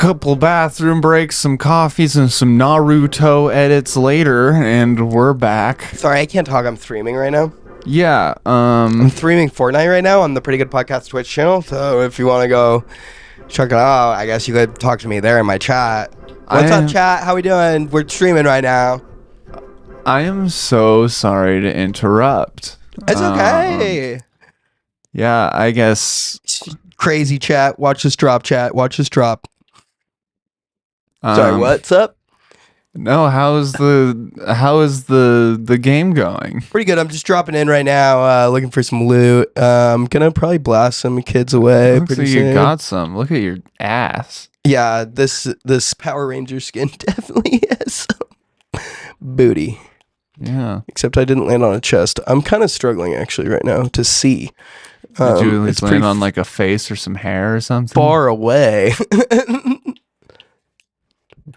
couple bathroom breaks, some coffees, and some Naruto edits later, and we're back. Sorry, I can't talk. I'm streaming right now. Yeah, I'm streaming Fortnite right now on the Pretty Good Podcast Twitch channel. So if you want to go check it out, I guess you could talk to me there in my chat. What's up, chat? How we doing? We're streaming right now. I am so sorry to interrupt. It's okay. Yeah, I guess. Crazy chat. Watch this drop, chat. Watch this drop. Sorry, what's up? No, how is the game going? Pretty good. I'm just dropping in right now, looking for some loot. Gonna probably blast some kids away. Looks like you got some. Look at your ass. Yeah, this Power Ranger skin definitely has some booty. Yeah. Except I didn't land on a chest. I'm kind of struggling actually right now to see. Did you at least land on like a face or some hair or something? Far away.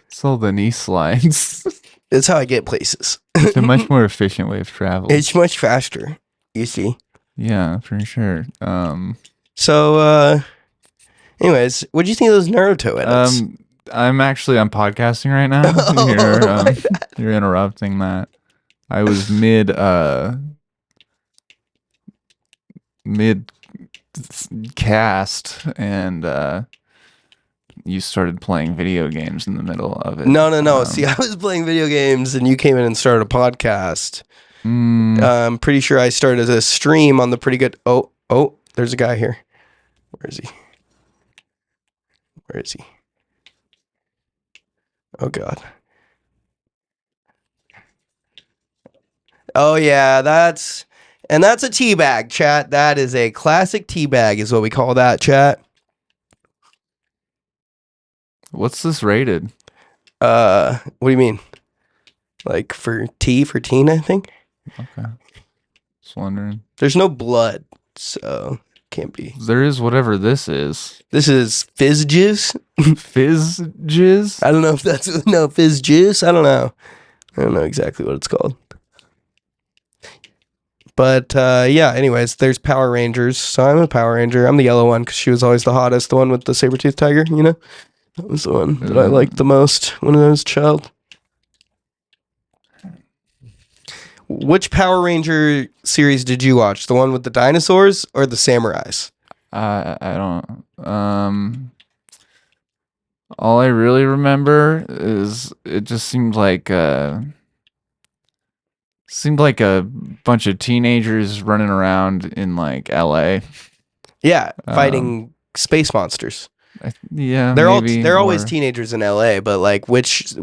So the knee slides. That's how I get places. It's a much more efficient way of travel. It's much faster, you see. Yeah, for sure. So, anyways, what do you think of those Naruto edits? I'm podcasting right now. You're interrupting that. I was mid cast and you started playing video games in the middle of it. No. See, I was playing video games and you came in and started a podcast. I'm pretty sure I started a stream on the Pretty Good. Oh, there's a guy here. Where is he? Oh, God. Oh, yeah, that's a teabag, chat. That is a classic teabag is what we call that, chat. What's this rated? What do you mean? Like for teen, I think. Okay. Just wondering. There's no blood, so can't be. There is whatever this is. This is fizz juice. Fizz jizz? I don't know if that's fizz juice. I don't know exactly what it's called. But yeah, anyways, there's Power Rangers. So I'm a Power Ranger. I'm the yellow one because she was always the hottest, the one with the saber-toothed tiger, you know? That was the one that I liked the most when I was a child. Which Power Ranger series did you watch? The one with the dinosaurs or the samurais? I don't. All I really remember is it just seemed like a bunch of teenagers running around in like LA. Yeah, fighting space monsters. Yeah, they're always teenagers in LA, but like which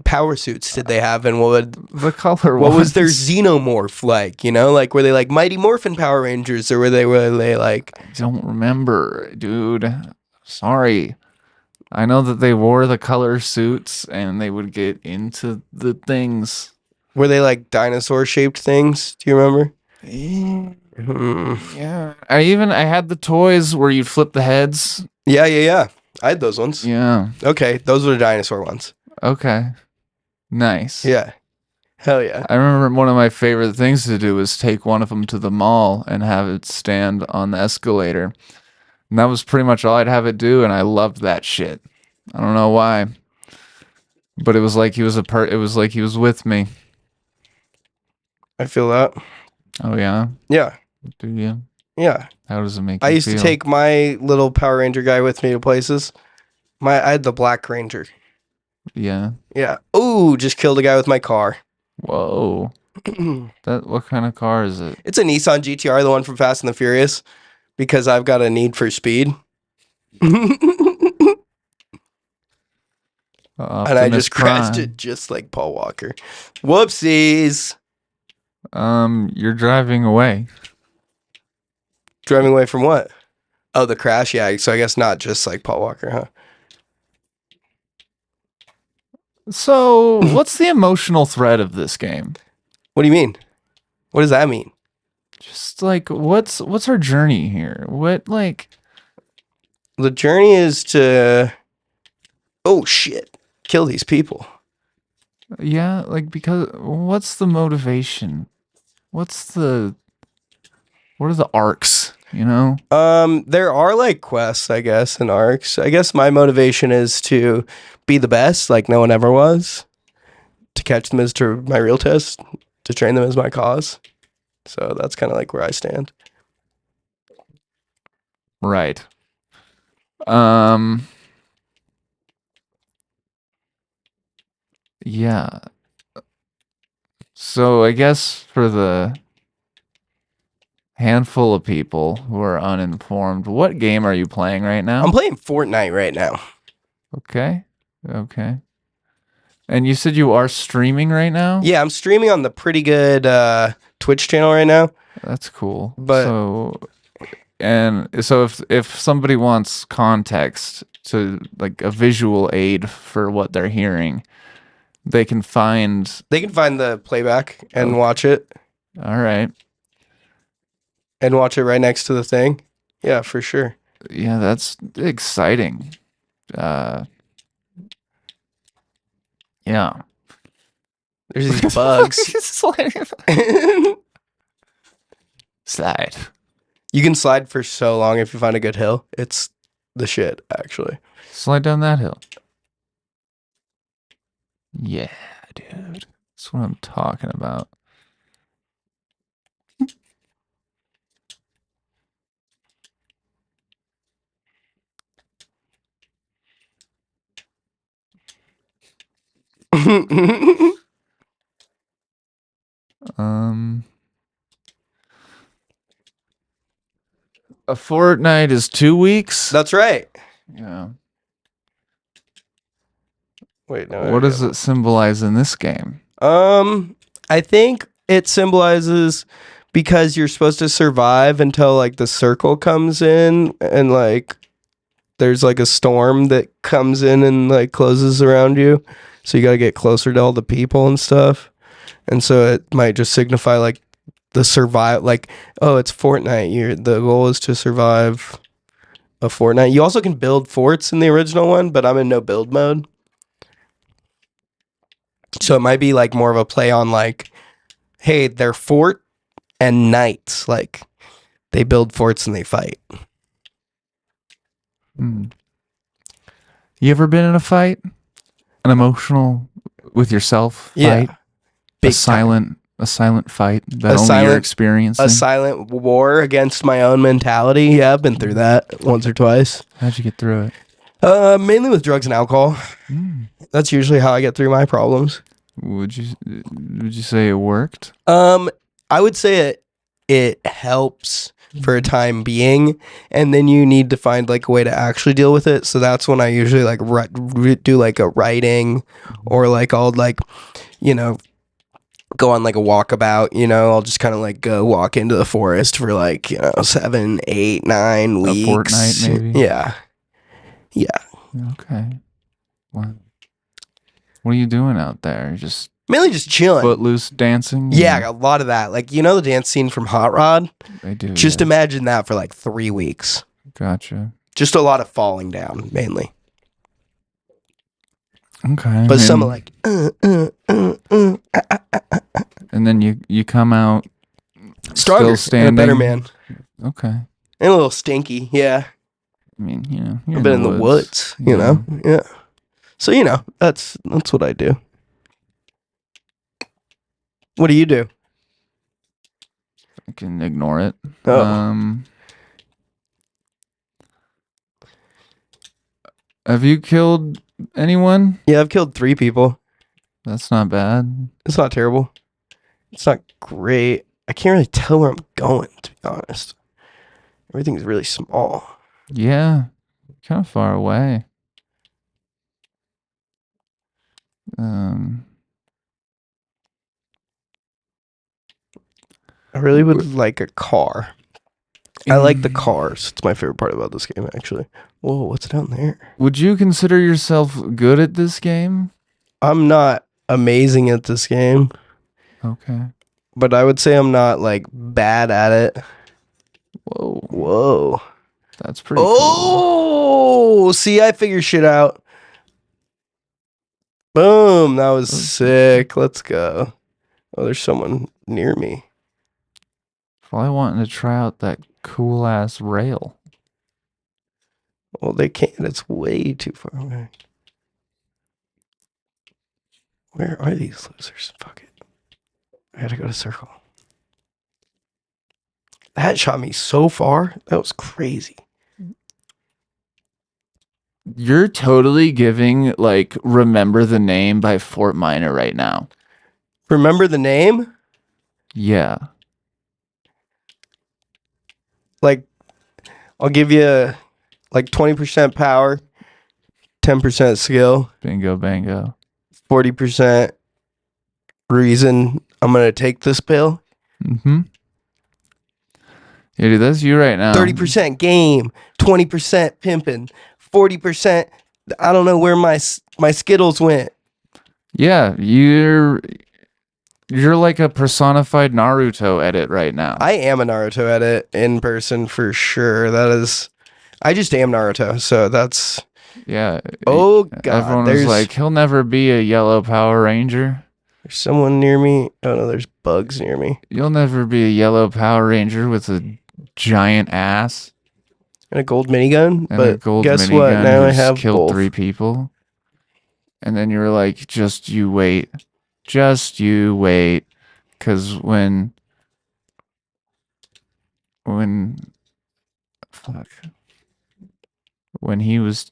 power suits did they have, and what was their xenomorph like? You know, like were they like Mighty Morphin Power Rangers, or were they like? I don't remember, dude. Sorry. I know that they wore the color suits and they would get into the things. Were they like dinosaur shaped things? Do you remember? Yeah. I had the toys where you'd flip the heads. Yeah. I had those ones. Yeah. Okay, those were the dinosaur ones. Okay. Nice. Yeah. Hell yeah. I remember one of my favorite things to do was take one of them to the mall and have it stand on the escalator. And that was pretty much all I'd have it do, and I loved that shit. I don't know why. But it was like he was with me. I feel that. Oh yeah? Yeah. Do you? Yeah. How does it make you I used feel? to take my little Power Ranger guy with me to places. I had the Black Ranger. Yeah. Yeah. Ooh, just killed a guy with my car. Whoa. What kind of car is it? It's a Nissan GTR, the one from Fast and the Furious, because I've got a need for speed. And I just crashed it just like Paul Walker. Whoopsies. You're driving away. Driving away from what? Oh, the crash? Yeah, so I guess not just like Paul Walker, huh? So, what's the emotional thread of this game? What do you mean? What does that mean? Just like, what's our journey here? What, like... The journey is to... Oh, shit. Kill these people. Yeah, like, because... What's the motivation? What are the arcs? You know? There are like quests, I guess, and arcs. I guess my motivation is to be the best, like no one ever was. To catch them is to my real test. To train them is my cause. So that's kind of like where I stand. Right. Um. Yeah. So I guess for the handful of people who are uninformed, what game are you playing right now? I'm playing Fortnite right now. Okay. Okay. And you said you are streaming right now? Yeah, I'm streaming on the pretty good Twitch channel right now. That's cool. But So if somebody wants context to like a visual aid for what they're hearing, they can find the playback and watch it. All right. And watch it right next to the thing. Yeah, for sure. Yeah, that's exciting. Yeah. There's these bugs. Slide. You can slide for so long if you find a good hill. It's the shit, actually. Slide down that hill. Yeah, dude. That's what I'm talking about. A fortnight is 2 weeks? That's right. Yeah. Wait, no. What does it symbolize in this game? I think it symbolizes because you're supposed to survive until like the circle comes in and like there's like a storm that comes in and like closes around you. So you got to get closer to all the people and stuff. And so it might just signify like the survive, like, oh, it's Fortnite. The goal is to survive a fortnight. You also can build forts in the original one, but I'm in no build mode. So it might be like more of a play on like, hey, they're fort and knights. Like they build forts and they fight. You ever been in a fight? An emotional with yourself fight? Big a silent fight that only you're experiencing? A silent war against my own mentality. Yeah, I've been through that once or twice. How'd you get through it? Mainly with drugs and alcohol. That's usually how I get through my problems. Would you say it worked? I would say it helps for a time being, and then you need to find like a way to actually deal with it. So that's when I usually like do like a writing, or like I'll like, you know, go on like a walkabout. You know, I'll just kind of like go walk into the forest for like 7, 8, 9 weeks. A fortnight, maybe. Yeah. Okay. Wow. What are you doing out there? Just mainly just chilling, footloose dancing. Yeah, a lot of that. Like the dance scene from Hot Rod. I do. Just imagine that for like 3 weeks. Gotcha. Just a lot of falling down, mainly. Okay. But some are like, and then you come out stronger, still standing, and a better man. Okay. And a little stinky, yeah. I mean, I've been in the woods, you know, yeah. So that's what I do. What do you do? I can ignore it. Oh. Have you killed anyone? Yeah, I've killed 3 people. That's not bad. It's not terrible. It's not great. I can't really tell where I'm going, to be honest. Everything's really small. Yeah, kind of far away. I really would like a car. I like the cars. It's my favorite part about this game, actually. Whoa, what's down there? Would you consider yourself good at this game? I'm not amazing at this game. Okay. But I would say I'm not like bad at it. Whoa. That's pretty cool. Oh, see, I figure shit out. Boom, that was sick. Let's go. Oh, there's someone near me. Probably wanting to try out that cool ass rail. Well, they can't. It's way too far away. Where are these losers? Fuck it. I gotta go to circle. That shot me so far. That was crazy. You're totally giving like Remember the Name by Fort Minor right now. Remember the Name? Yeah. Like, I'll give you like 20% power, 10% skill, Bingo bango. 40% reason I'm gonna take this pill. Mm-hmm. Yeah, dude, that's you right now. 30% game, 20% pimping, 40%. I don't know where my Skittles went. Yeah, you're like a personified Naruto edit right now. I am a Naruto edit in person for sure. That is, I just am Naruto. So that's. Yeah. Oh God, everyone was like, he'll never be a yellow Power Ranger. There's someone near me. Oh no, there's bugs near me. You'll never be a yellow Power Ranger with a giant ass and a gold minigun. and But a gold guess minigun what? Now I who's have killed both. 3 people. And then you were like, just you wait. Just you wait. Because when fuck. When he was,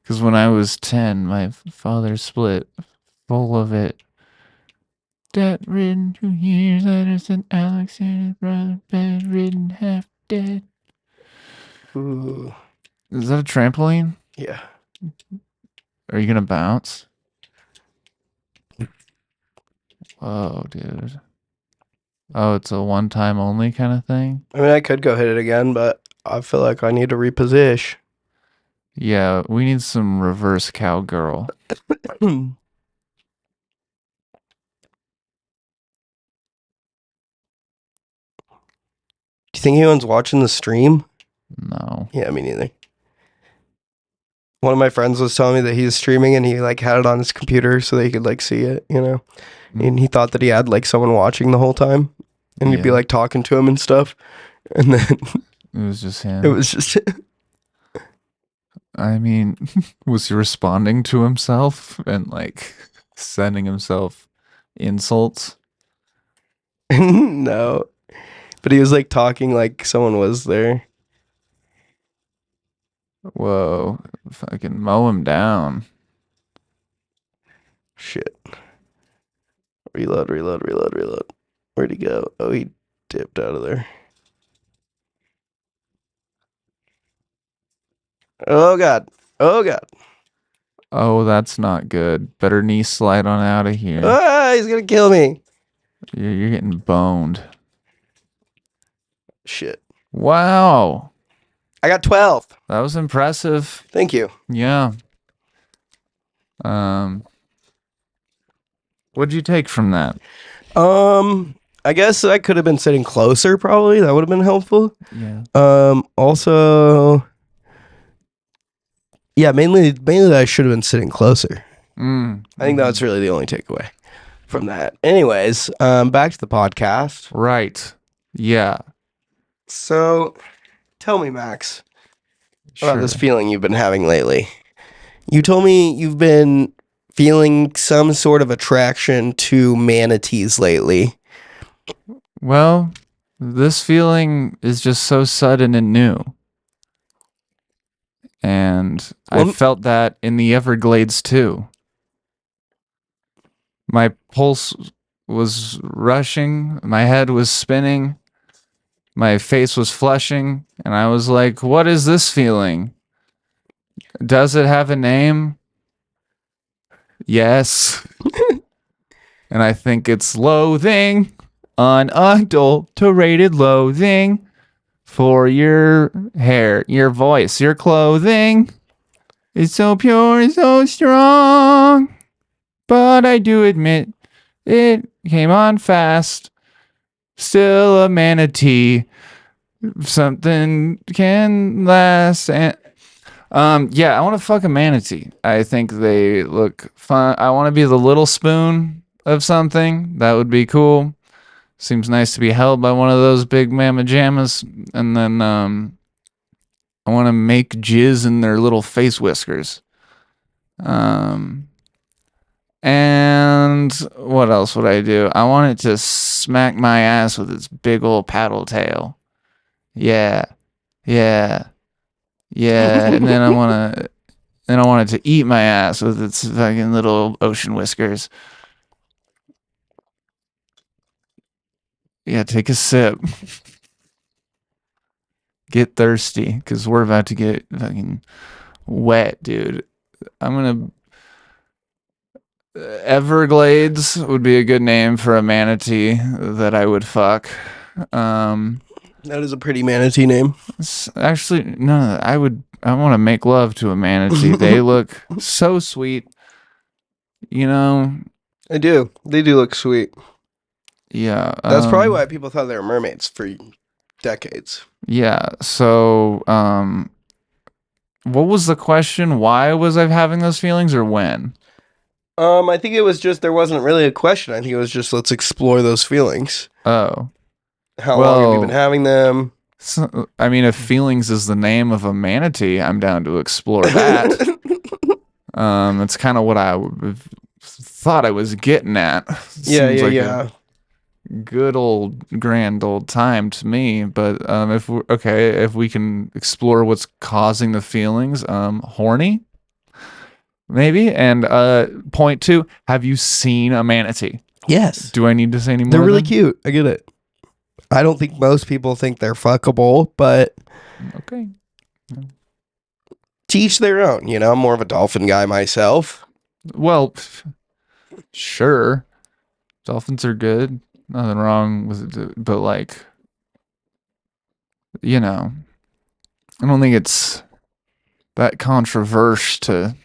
because when I was 10, my father split full of it. Debt-ridden 2 years later, said Alexander's brother, bedridden, half dead. Ooh. Is that a trampoline? Yeah. Are you gonna bounce? Whoa, dude. Oh, it's a one-time only kind of thing? I mean, I could go hit it again, but I feel like I need to reposition. Yeah, we need some reverse cowgirl. Do you think anyone's watching the stream? No. Yeah, me neither. One of my friends was telling me that he's streaming and he like had it on his computer so that he could like see it, you know? And he thought that he had like someone watching the whole time and he'd be like talking to him and stuff. And then it was just him. It was just I mean, was he responding to himself and like sending himself insults? No. But he was like talking like someone was there. Whoa. Fucking mow him down. Shit. Reload. Where'd he go? Oh, he dipped out of there. Oh, God. Oh, that's not good. Better knee slide on out of here. Ah, he's going to kill me. You're getting boned. Shit. Wow. I got 12. That was impressive. Thank you. Yeah. What'd you take from that? I guess I could have been sitting closer probably. That would have been helpful. Yeah. Also, yeah, mainly I should have been sitting closer. I think that's really the only takeaway from that. Anyways, back to the podcast. Right. Yeah. So, tell me, Max, about this feeling you've been having lately. You told me you've been feeling some sort of attraction to manatees lately. Well, this feeling is just so sudden and new. And I felt that in the Everglades too. My pulse was rushing, my head was spinning, my face was flushing, and I was like, what is this feeling? Does it have a name? Yes. And I think it's loathing, unadulterated loathing for your hair, your voice, your clothing. It's so pure and so strong. But I do admit it came on fast. Still a manatee. Something can last. And yeah, I want to fuck a manatee. I think they look fun. I want to be the little spoon of something. That would be cool. Seems nice to be held by one of those big mamma jammas. And then I want to make jizz in their little face whiskers. And what else would I do? I want it to smack my ass with its big old paddle tail. Yeah. Yeah. Yeah. And then I want it to eat my ass with its fucking little ocean whiskers. Yeah, take a sip. Get thirsty, because we're about to get fucking wet, dude. I'm gonna Everglades would be a good name for a manatee that I would fuck. That is a pretty manatee name. Actually, no, I want to make love to a manatee. They look so sweet. You know? I do. They do look sweet. Yeah. That's probably why people thought they were mermaids for decades. Yeah. So, what was the question? Why was I having those feelings, or when? I think it was just, there wasn't really a question. I think it was just, let's explore those feelings. Oh. How long have you been having them? So, I mean, if feelings is the name of a manatee, I'm down to explore that. It's kind of what I thought I was getting at. Yeah. Good old grand old time to me. But if we can explore what's causing the feelings, horny, maybe. And point two: have you seen a manatee? Yes. Do I need to say any more? They're really cute. I get it. I don't think most people think they're fuckable, but okay. To each their own. You know, I'm more of a dolphin guy myself. Well, sure. Dolphins are good. Nothing wrong with it, but like, you know, I don't think it's that controversial to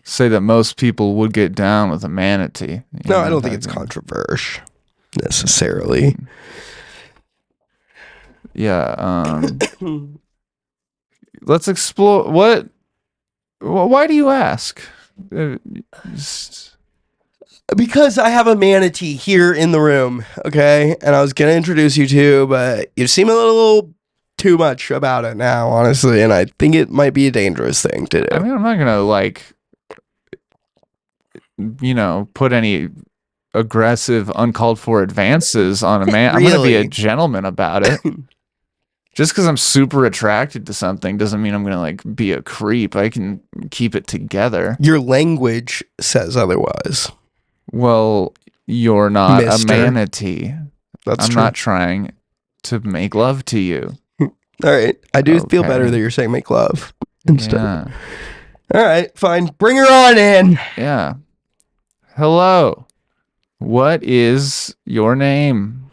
say that most people would get down with a manatee. No, I don't think it's controversial necessarily. Yeah. Let's explore. Why do you ask? Because I have a manatee here in the room, okay? And I was going to introduce you to, but you seem a little too much about it now, honestly. And I think it might be a dangerous thing to do. I mean, I'm not going to, like, put any aggressive, uncalled for advances on a man. Really? I'm going to be a gentleman about it. Just because I'm super attracted to something doesn't mean I'm going to, like, be a creep. I can keep it together. Your language says otherwise. Well, you're not Mister. a manatee. I'm not trying to make love to you. All right. I do feel better that you're saying make love instead. Yeah. All right, fine. Bring her on in. Yeah. Hello. What is your name?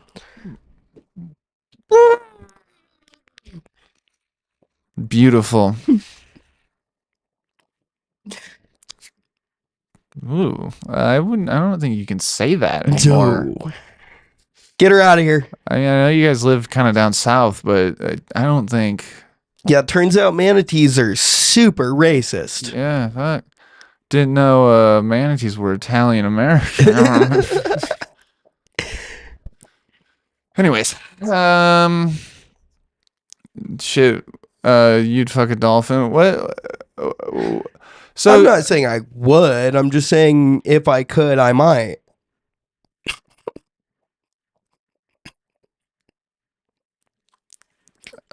Beautiful. Ooh, I don't think you can say that anymore. No. Get her out of here. I mean, I know you guys live kind of down south, but I don't think. Yeah, it turns out manatees are super racist. Yeah, fuck. Didn't know manatees were Italian American. Anyways, shit. You'd fuck a dolphin. What? So I'm not saying I would. I'm just saying if I could, I might.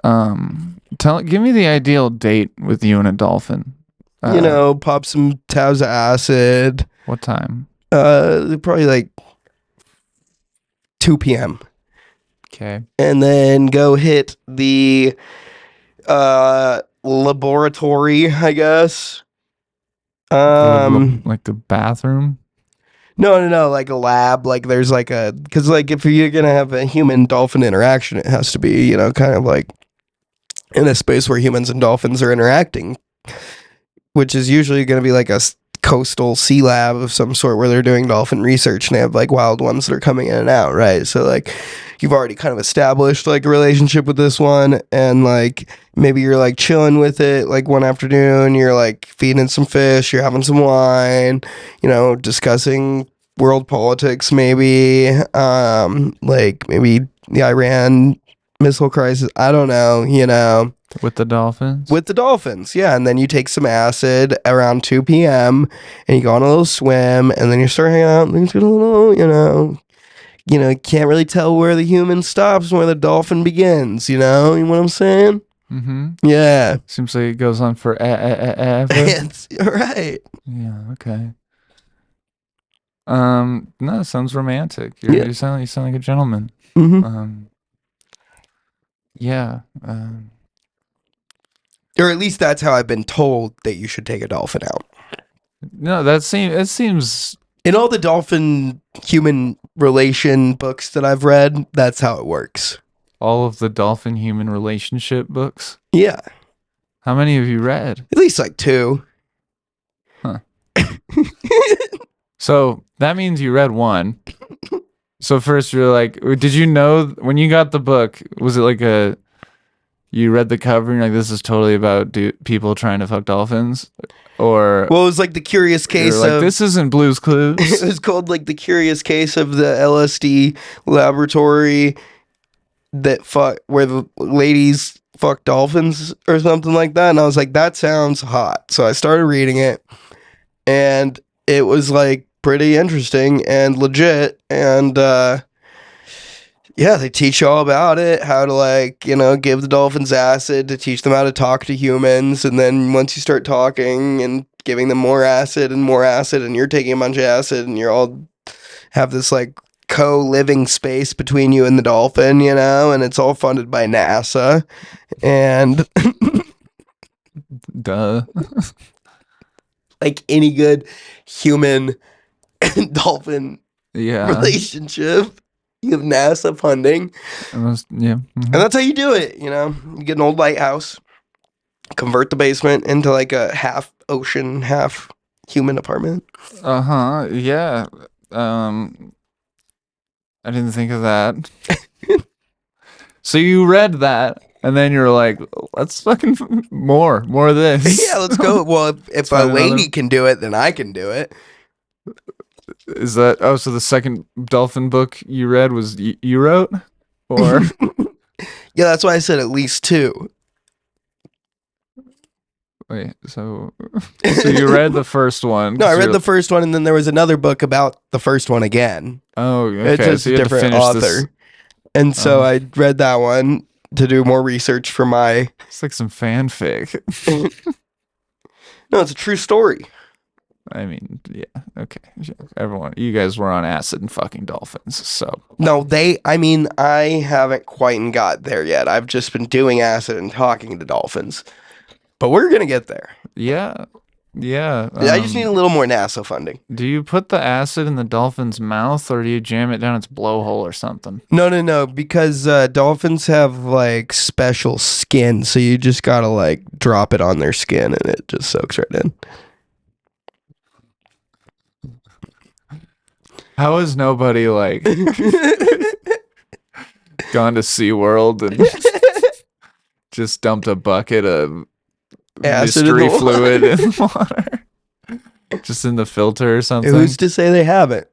Give me the ideal date with you and a dolphin. Pop some tabs of acid. What time? Probably like 2 p.m. Okay. And then go hit the laboratory, I guess. Like the bathroom? No, like a lab. Like there's like because like if you're gonna have a human dolphin interaction, it has to be, kind of like in a space where humans and dolphins are interacting, which is usually gonna be like a coastal sea lab of some sort where they're doing dolphin research and they have like wild ones that are coming in and out, right? So like you've already kind of established like a relationship with this one, and like maybe you're like chilling with it like one afternoon, you're like feeding some fish, you're having some wine, discussing world politics, maybe. Like maybe the Iran missile crisis. I don't know. With the dolphins? With the dolphins, yeah. And then you take some acid around 2 p.m. and you go on a little swim, and then you start hanging out. And things get a little, you can't really tell where the human stops and where the dolphin begins. You know what I'm saying? Mm-hmm. Yeah. Seems like it goes on for ever. It's right. Yeah. Okay. No, it sounds romantic. Yeah. You sound like a gentleman. Mm-hmm. Yeah. Or at least that's how I've been told that you should take a dolphin out. No, it seems In all the dolphin human relation books that I've read, that's how it works. all of the dolphin human relationship books. Yeah. How many have you read? At least like 2. Huh. So that means you read 1. So first you're like, did you know when you got the book, was it like you read the cover and you're like, this is totally about people trying to fuck dolphins? Or well, it was like the curious case like, of this isn't Blue's Clues. it was called like the curious case of the LSD laboratory where the ladies fuck dolphins or something like that. And I was like, that sounds hot. So I started reading it, and it was like pretty interesting and legit. And yeah, they teach you all about it, how to like, give the dolphins acid to teach them how to talk to humans. And then once you start talking and giving them more acid, and you're taking a bunch of acid, and you're all have this like co-living space between you and the dolphin, and it's all funded by NASA. And Duh. like any good human and dolphin relationship, you have NASA funding. Yeah. Mm-hmm. And that's how you do it. You get an old lighthouse, convert the basement into like a half ocean, half human apartment. Yeah. I didn't think of that. So you read that, and then you're like, let's fucking more of this. Yeah, let's go. Well, if a lady can do it, then I can do it. Is that so the second dolphin book you read was you wrote? Or yeah, that's why I said at least 2. wait, so you read the first one? No, I read the first one, and then there was another book about the first one again. Oh, okay. It's just so a different author. And so I read that one to do more research for my... It's like some fanfic. No, it's a true story. I mean, yeah, okay. Everyone, you guys were on acid and fucking dolphins, so. No, I haven't quite got there yet. I've just been doing acid and talking to dolphins. But we're going to get there. Yeah. Yeah. I just need a little more NASA funding. Do you put the acid in the dolphin's mouth, or do you jam it down its blowhole or something? No, because dolphins have like special skin, so you just gotta like drop it on their skin and it just soaks right in. How has nobody like gone to SeaWorld and just dumped a bucket of acid mystery fluid in water? Just in the filter or something? Who's to say they haven't?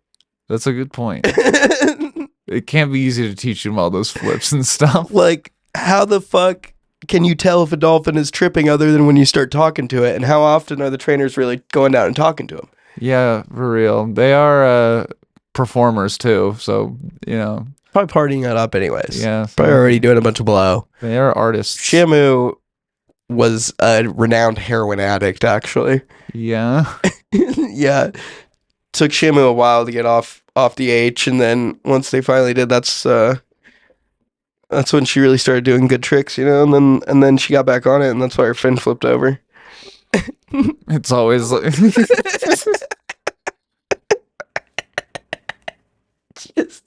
That's a good point. It can't be easy to teach them all those flips and stuff. Like, how the fuck can you tell if a dolphin is tripping other than when you start talking to it? And how often are the trainers really going down and talking to them? Yeah, for real. They are performers too, so, Probably partying it up anyways. Yeah. Probably already doing a bunch of blow. They are artists. Shamu was a renowned heroin addict, actually. Yeah. Yeah. Took Shamu a while to get off the H, and then once they finally did, that's when she really started doing good tricks, and then she got back on it, and that's why her fin flipped over. It's always like just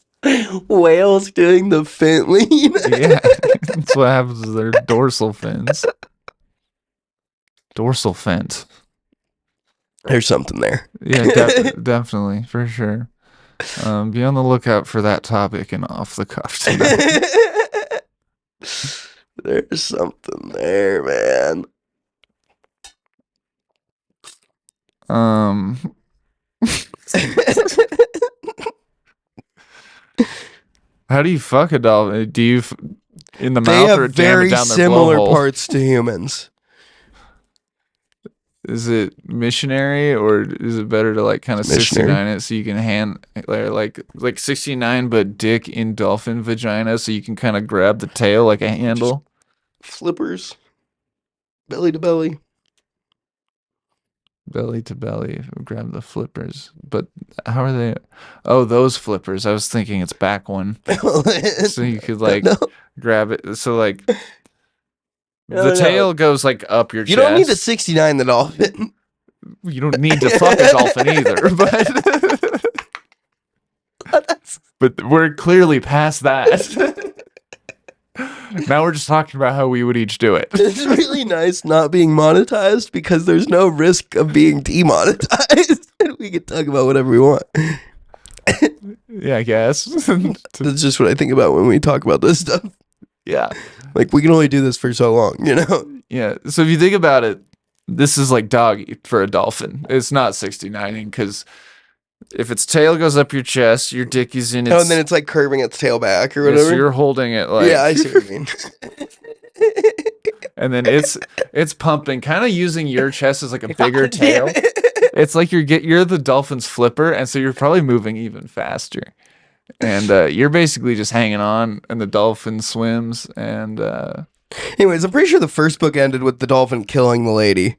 whales doing the fin lean. Yeah, that's what happens with their dorsal fins. Dorsal fins. There's something there. Yeah, definitely, for sure. Be on the lookout for that topic in Off the Cuff tonight. There's something there, man. How do you fuck a dolphin? Do you in the They mouth or have jam it very down their similar blowhole? parts to humans. Is it missionary or is it better to like kind of Missionary. 69 it so you can hand like 69 but dick in dolphin vagina so you can kind of grab the tail like a handle? Flippers. Belly to belly. Belly to belly, grab the flippers. But how are they? Oh, those flippers. I was thinking it's back one. So you could like No. grab it. So like No, the tail goes like up your You don't need to chest. 69 the dolphin. You don't need to fuck a dolphin either, but we're clearly past that. Now we're just talking about how we would each do it. It's really nice not being monetized because there's no risk of being demonetized. And we can talk about whatever we want. Yeah, I guess. That's just what I think about when we talk about this stuff. Yeah. Like, we can only do this for so long, you know? Yeah. So if you think about it, this is like doggy for a dolphin. It's not 69ing because if its tail goes up your chest, your dick is in its. Oh, and then it's like curving its tail back or Yeah, whatever. so you're holding it like. Yeah, I see what you mean. And then it's pumping, kind of using your chest as like a bigger tail. It's like you're the dolphin's flipper, and so you're probably moving even faster. And you're basically just hanging on, and the dolphin swims. And anyways, I'm pretty sure the first book ended with the dolphin killing the lady.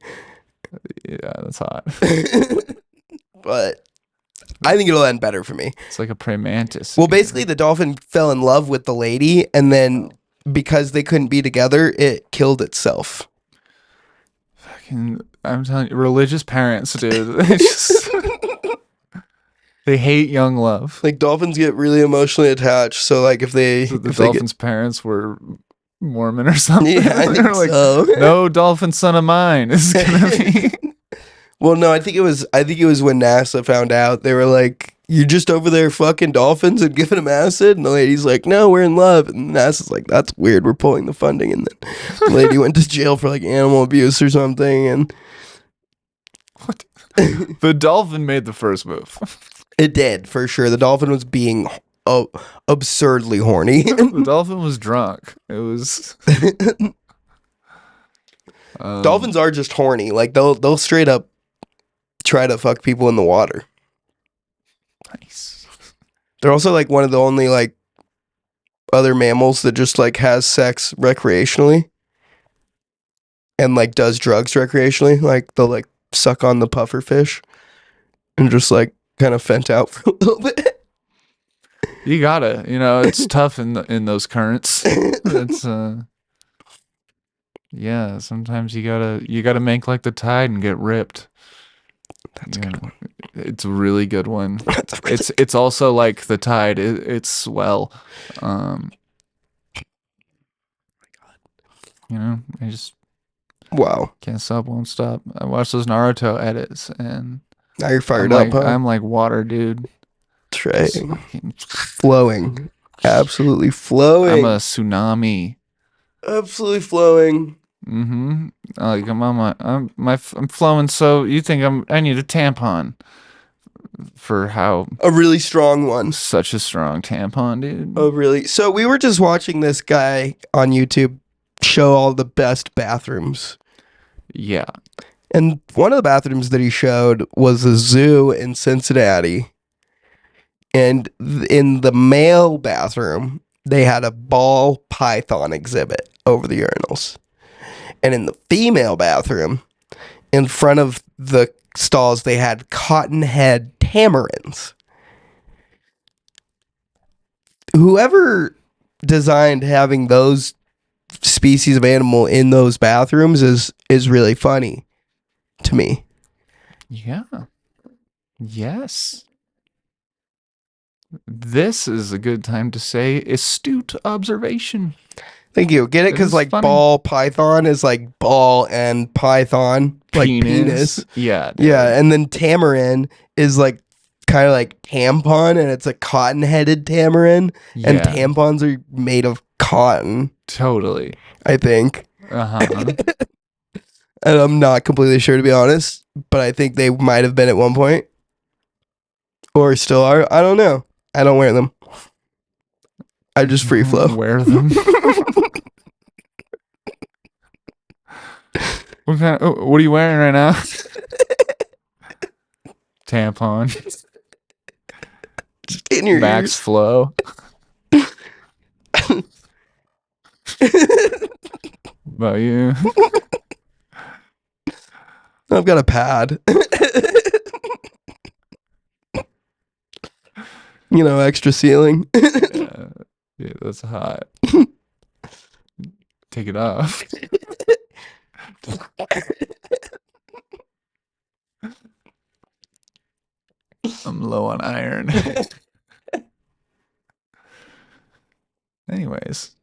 yeah, that's hot. But I think it'll end better for me. It's like a praying mantis. Well, basically, the dolphin fell in love with the lady, and then because they couldn't be together, it killed itself. Fucking, I'm telling you, religious parents, dude. They hate young love. Like, dolphins get really emotionally attached, so like if they So the if they dolphin's parents were Mormon or something. Yeah, I think like, so. No dolphin son of mine is gonna be. Well, no, I think it was when NASA found out. They were like, "You're just over there fucking dolphins and giving them acid," and the lady's like, "No, we're in love." And NASA's like, "That's weird. We're pulling the funding." And then the lady went to jail for like animal abuse or something. And What? The dolphin made the first move. it did for sure. The dolphin was being absurdly horny. The dolphin was drunk. It was. Dolphins are just horny. Like they'll straight up try to fuck people in the water. Nice. They're also like one of the only like other mammals that just like has sex recreationally and like does drugs recreationally. Like they'll like suck on the puffer fish and just like kind of fent out for a little bit. You gotta, it's tough in those currents. It's yeah. Sometimes you gotta make like the tide and get ripped. That's a good one. It's a really good one. That's a really It's also like the tide. It's swell. I just wow. can't stop, won't stop. I watch those Naruto edits, and Now you're fired I'm up, huh? I'm like water, dude. That's right. Just fucking- Flowing. Absolutely flowing. I'm a tsunami. Absolutely flowing. Mm-hmm. Like I'm flowing. So you think I need a tampon for how A really strong one. such a strong tampon, dude? Oh, really? So we were just watching this guy on YouTube show all the best bathrooms. Yeah. And one of the bathrooms that he showed was a zoo in Cincinnati. And in the male bathroom, they had a ball python exhibit over the urinals. And in the female bathroom, in front of the stalls, they had cottonhead tamarins. Whoever designed having those species of animal in those bathrooms is really funny to me. Yeah. Yes. This is a good time to say astute observation. Thank you. Get it? It Because is like funny. ball python is like ball and python, like penis. Yeah. Yeah, and then tamarin is like kind of like tampon, and it's a cotton-headed tamarin, and Yeah. tampons are made of cotton, Totally. I think. Uh-huh. And I'm not completely sure, to be honest, but I think they might have been at one point. Or still are. I don't know. I don't wear them. I just free flow. Wear them. What are you wearing right now? Tampon. Just in your Max ears. Flow. About you? I've got a pad. Extra ceiling. Yeah, that's hot. Take it off. I'm low on iron. Anyways,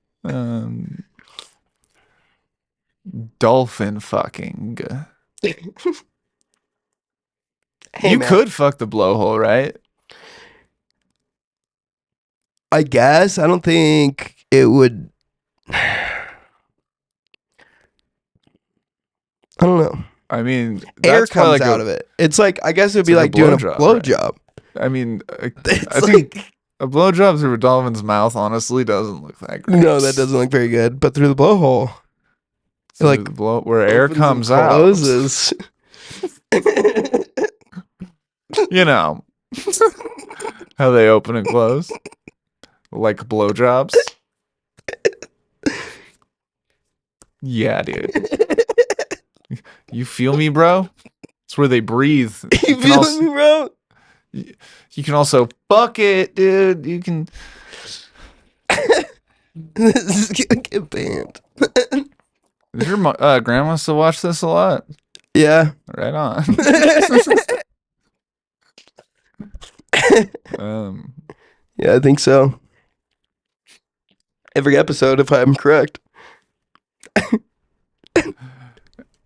dolphin fucking. Hey, you man. could fuck the blowhole, right? I guess. I don't think it would. I don't know. I mean, Air comes out of it. It's like, I guess it would be like doing a blowjob. Right? I mean, It's I think a blowjob through a dolphin's mouth honestly doesn't look that great. No, that doesn't look very good. But through the blowhole, like where air comes out. Closes. You know how they open and close, like blowjobs. Yeah, dude. You feel me, bro? It's where they breathe. You feel me, bro? You can also fuck it, dude. You can. This is gonna get banned. Does your grandma still watch this a lot? Yeah. Right on. Yeah, I think so. Every episode, if I'm correct.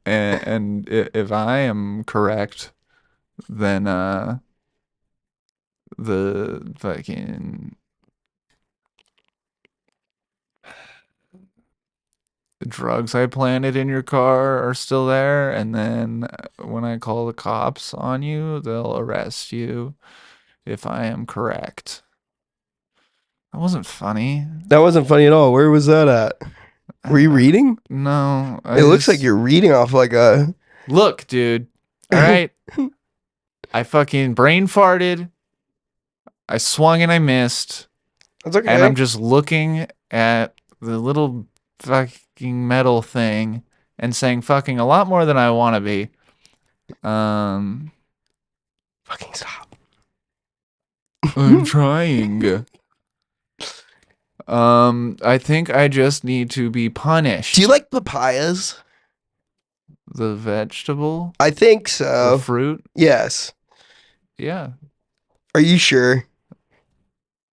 And if I am correct, then the fucking drugs I planted in your car are still there, and then when I call the cops on you, they'll arrest you if I am correct. That wasn't funny. That wasn't funny at all. Where was that at? Were you reading? No. It looks like you're reading off like a... Look, dude. All right. I fucking brain farted. I swung and I missed. That's okay. And I'm just looking at the little fucking metal thing and saying fucking a lot more than I want to be. Fucking stop. I'm trying. I think I just need to be punished. Do you like papayas? The vegetable? I think so. The fruit? Yes. Yeah. Are you sure?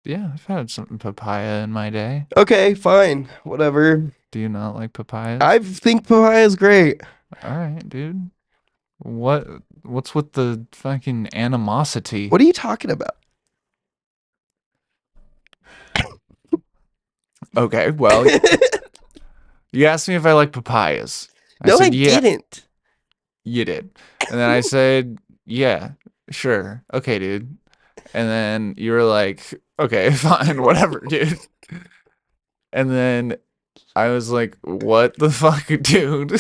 Yeah, I've had some papaya in my day. Okay, fine. Whatever. Do you not like papayas? I think papaya is great. All right, dude. What's with the fucking animosity? What are you talking about? Okay, well, you asked me if I like papayas. No, I didn't. You did. And then I said, yeah, sure. Okay, dude. And then you were like, okay, fine, whatever, dude. And then I was like, what the fuck, dude?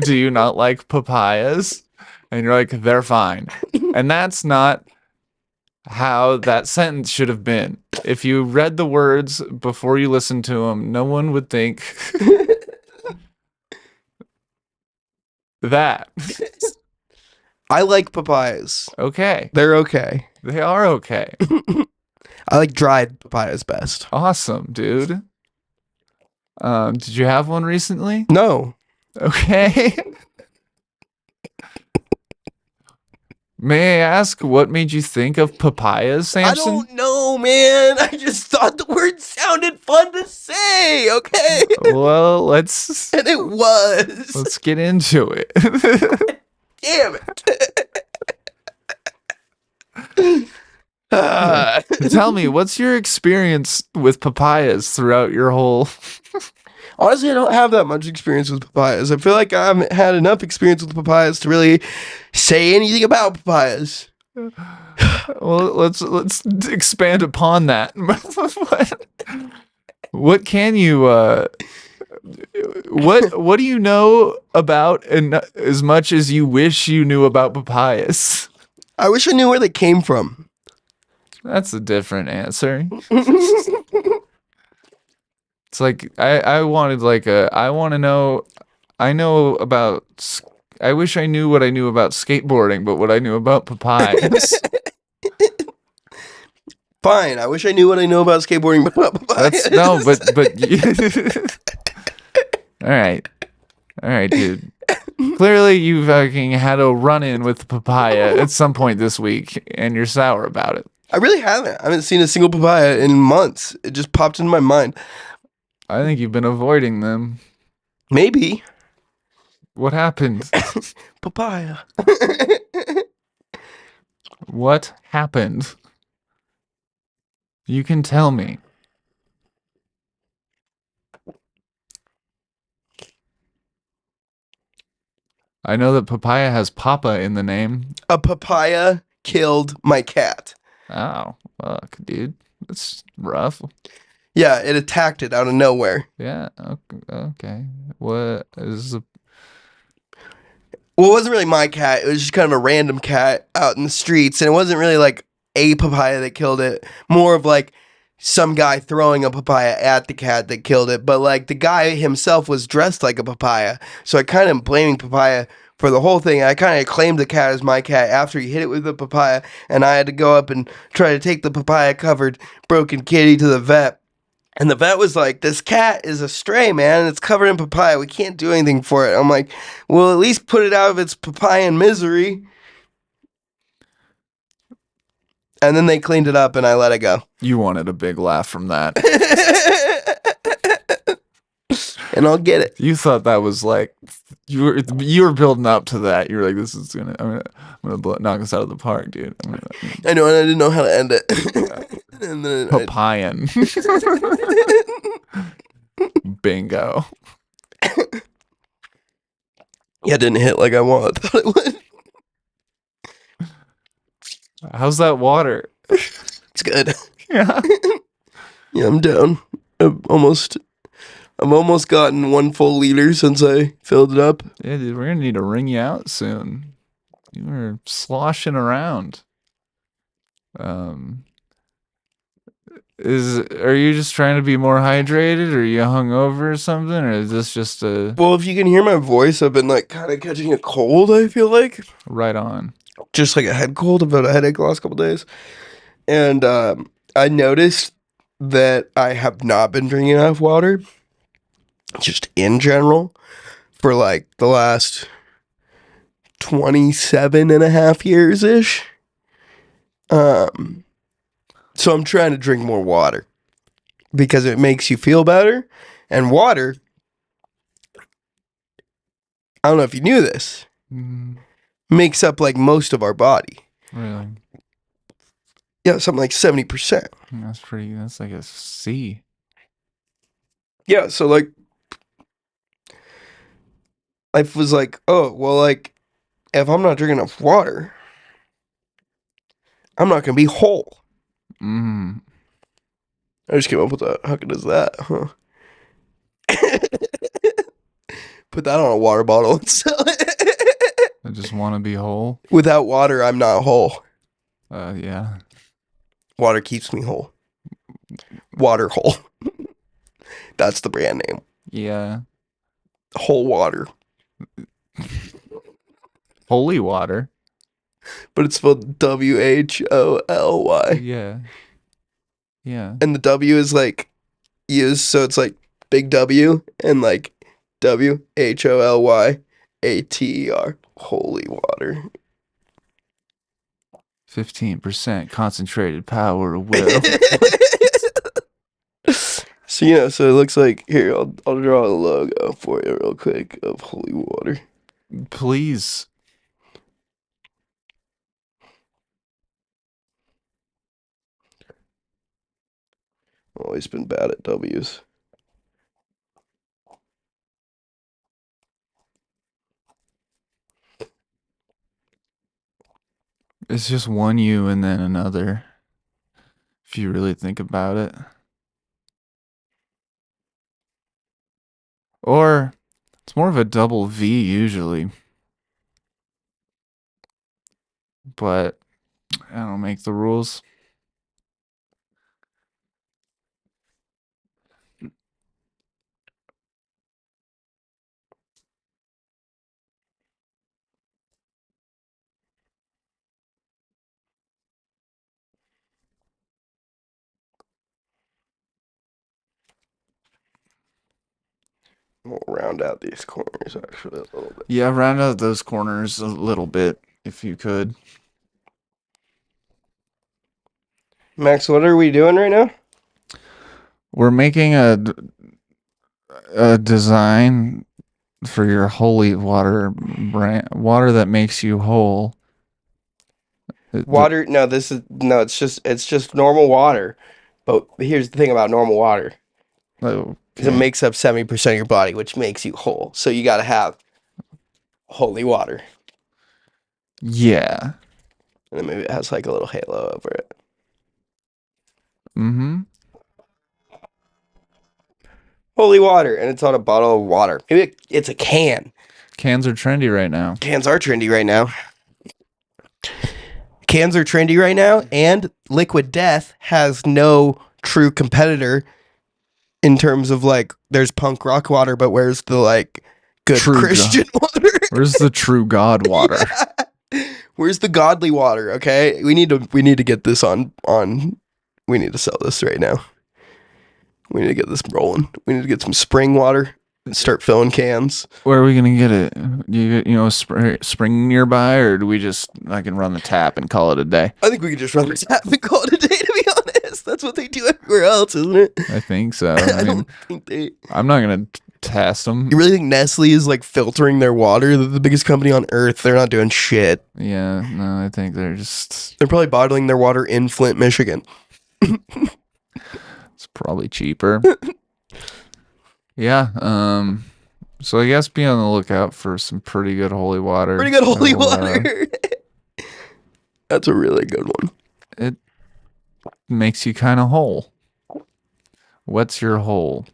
Do you not like papayas? And you're like, they're fine. And that's not how that sentence should have been. If you read the words before you listened to them, no one would think that. I like papayas. Okay. They're okay. They are okay. I like dried papayas best. Awesome, dude. Did you have one recently? No. Okay. May I ask what made you think of papayas, Samson? I don't know, man. I just thought the word sounded fun to say, okay? Well, let's... And it was. Let's get into it. Damn it. Tell me, what's your experience with papayas throughout your whole... Honestly, I don't have that much experience with papayas. I feel like I haven't had enough experience with papayas to really say anything about papayas. Well, let's expand upon that. What can you what do you know about, and as much as you wish you knew about papayas? I wish I knew where they came from. That's a different answer. It's like I wanted like a I want to know. I know about. I wish I knew what I knew about skateboarding, but what I knew about papayas. Fine. I wish I knew what I know about skateboarding, but not That's no, papayas. all right, all right, dude. Clearly, you fucking had a run-in with papaya at some point this week, and you're sour about it. I really haven't. I haven't seen a single papaya in months. It just popped into my mind. I think you've been avoiding them. Maybe. What happened? Papaya. What happened? You can tell me. I know that papaya has papa in the name. A papaya killed my cat. Oh, fuck, dude. That's rough. Yeah, it attacked it out of nowhere. Yeah, okay. What is the... Well, it wasn't really my cat. It was just kind of a random cat out in the streets. And it wasn't really like a papaya that killed it. More of like some guy throwing a papaya at the cat that killed it. But like the guy himself was dressed like a papaya. So I kind of am blaming papaya for the whole thing. I kind of claimed the cat as my cat after he hit it with the papaya. And I had to go up and try to take the papaya covered broken kitty to the vet. And the vet was like, "This cat is a stray, man, and it's covered in papaya. We can't do anything for it." I'm like, "Well, at least put it out of its papayan misery." And then they cleaned it up and I let it go. You wanted a big laugh from that. And I'll get it. You thought that was like you were building up to that. You were like, "This is gonna knock us out of the park, dude." I know, and I didn't know how to end it. And then Papayan. Bingo. Yeah, it didn't hit like I thought it would. How's that water? It's good. Yeah. Yeah, I'm down. I've almost gotten 1 full liter since I filled it up. Yeah, dude, we're gonna need to wring you out soon. You were sloshing around. Are you just trying to be more hydrated, or are you hungover or something, or is this just a Well, if you can hear my voice, I've been like kind of catching a cold, I feel like. right on? Just like a head cold, I've had a headache the last couple days. And I noticed that I have not been drinking enough water, just in general, for like the last 27 and a half years ish. So I'm trying to drink more water because it makes you feel better. And water, I don't know if you knew this, makes up like most of our body. Really? Yeah, something like 70%. That's like a C. Yeah, so like I was like, oh, well, like if I'm not drinking enough water, I'm not gonna be whole. Mm. I just came up with that. How good is that, huh? Put that on a water bottle and sell it. I just want to be whole. Without water, I'm not whole. Yeah. Water keeps me whole. Water Hole. That's the brand name. Yeah. Whole water. Holy water. But it's spelled WHOLY. Yeah. Yeah. And the W is like used, so it's like big W and like WHOLYATER. Holy water. 15% concentrated power of will. So so it looks like here. I'll draw a logo for you real quick of holy water. Please. Always been bad at W's. It's just one U and then another. If you really think about it. Or it's more of a double V usually, but I don't make the rules. We'll round out these corners actually a little bit. Yeah, round out those corners a little bit if you could. Max, what are we doing right now? We're making a design for your holy water brand, water that makes you whole. Water? No, this is no. It's just normal water. But here's the thing about normal water: is it Okay. makes up 70% of your body, which makes you whole. So you got to have holy water, Yeah. and then maybe it has like a little halo over it. Mm-hmm. Holy water, and it's on a bottle of water. Maybe it's a can. Cans are trendy right now. Cans are trendy right now. Cans are trendy right now, and Liquid Death has no true competitor in terms of like there's punk rock water, but where's the like good True Christian water? Where's the true God water? Yeah. Where's the godly water? Okay, we need to get this on. We need to sell this right now. We need to get this rolling. We need to get some spring water and start filling cans. Where are we gonna get it? Do you know a spring nearby, or do we just I can run the tap and call it a day? I think we could just run the tap and call it a day. To be honest, that's what they do everywhere else, isn't it? I think so. I I mean, don't think they. I'm not gonna test them. You really think Nestle is like filtering their water? They're the biggest company on earth. They're not doing shit. Yeah, no, I think they're just. They're probably bottling their water in Flint, Michigan. It's probably cheaper. Yeah. So I guess be on the lookout for some pretty good holy water. Pretty good holy It'll, water. That's a really good one. It makes you kind of whole. What's your hole?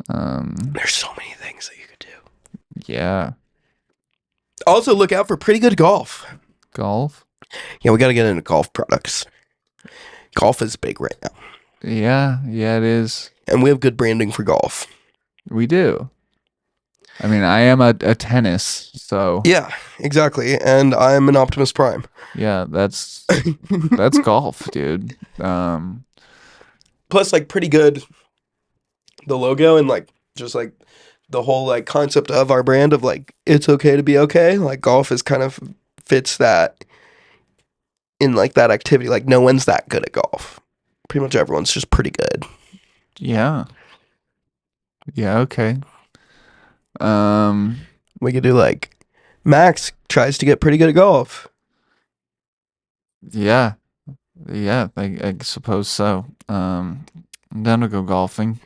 There's so many things that you could do. Yeah. Also, look out for pretty good golf. Golf. Yeah, we got to get into golf products. Golf is big right now. Yeah, it is. And we have good branding for golf. We do. I mean, I am a tennis, so Yeah, exactly. And I'm an Optimus Prime. yeah, that's golf, dude. Plus, like, pretty good. The logo and like just like the whole like concept of our brand of like it's okay to be okay. Like golf is kind of fits that in like that activity. Like no one's that good at golf. Pretty much everyone's just pretty good. Yeah. Yeah, okay. We could do like Max tries to get pretty good at golf. Yeah. Yeah, I suppose so. I'm down to go golfing.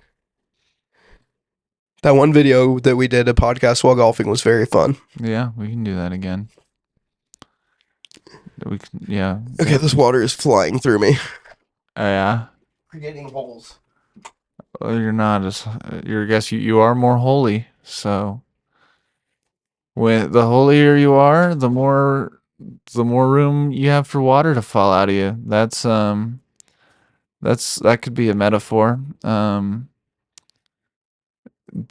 That one video that we did a podcast while golfing was very fun. Yeah, we can do that again. We can, yeah. Okay, this water is flying through me. Yeah. We're getting holes. Well, you're not as you're I guess you are more holy. So when the holier you are, the more room you have for water to fall out of you. That could be a metaphor.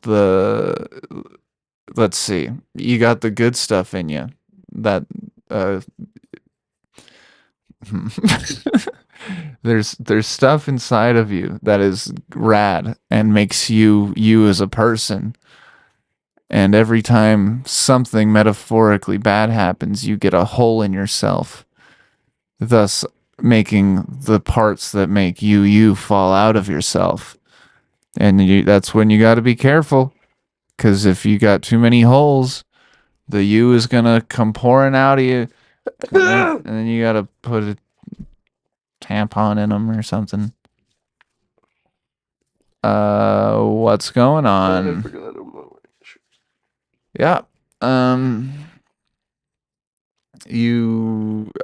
The let's see. You got the good stuff in you. That uh there's stuff inside of you that is rad and makes you as a person. And every time something metaphorically bad happens, you get a hole in yourself, thus making the parts that make you fall out of yourself. And that's when you got to be careful, because if you got too many holes, the you is gonna come pouring out of you, and then you got to put a tampon in them or something. What's going on? Yeah.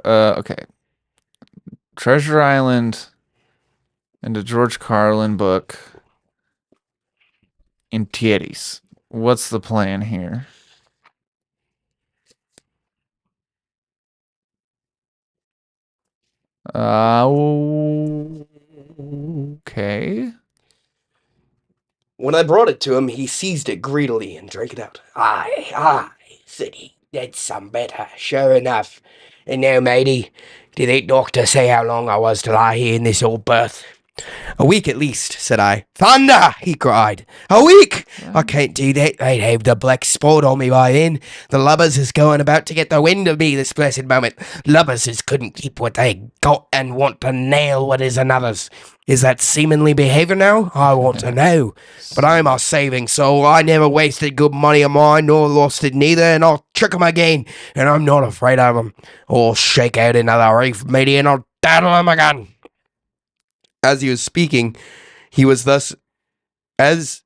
Okay. Treasure Island and a George Carlin book. and titties. What's the plan here? Okay. When I brought it to him, he seized it greedily and drank it out. Aye, said he. That's some better, sure enough. And now, matey, did that doctor say how long I was to lie here in this old berth? A week at least, said I. Thunder, he cried. A week! I can't do that. They'd have the black spot on me by then. The lubbers is going about to get the wind of me this blessed moment. Lubbers is couldn't keep what they got and want to nail what is another's. Is that seemingly behaviour now? I want to know. But I'm a saving soul. I never wasted good money of mine, nor lost it neither, and I'll trick 'em again, and I'm not afraid of 'em. I'll shake out another reef, matey, and I'll daddle 'em again. As he was speaking, he was thus as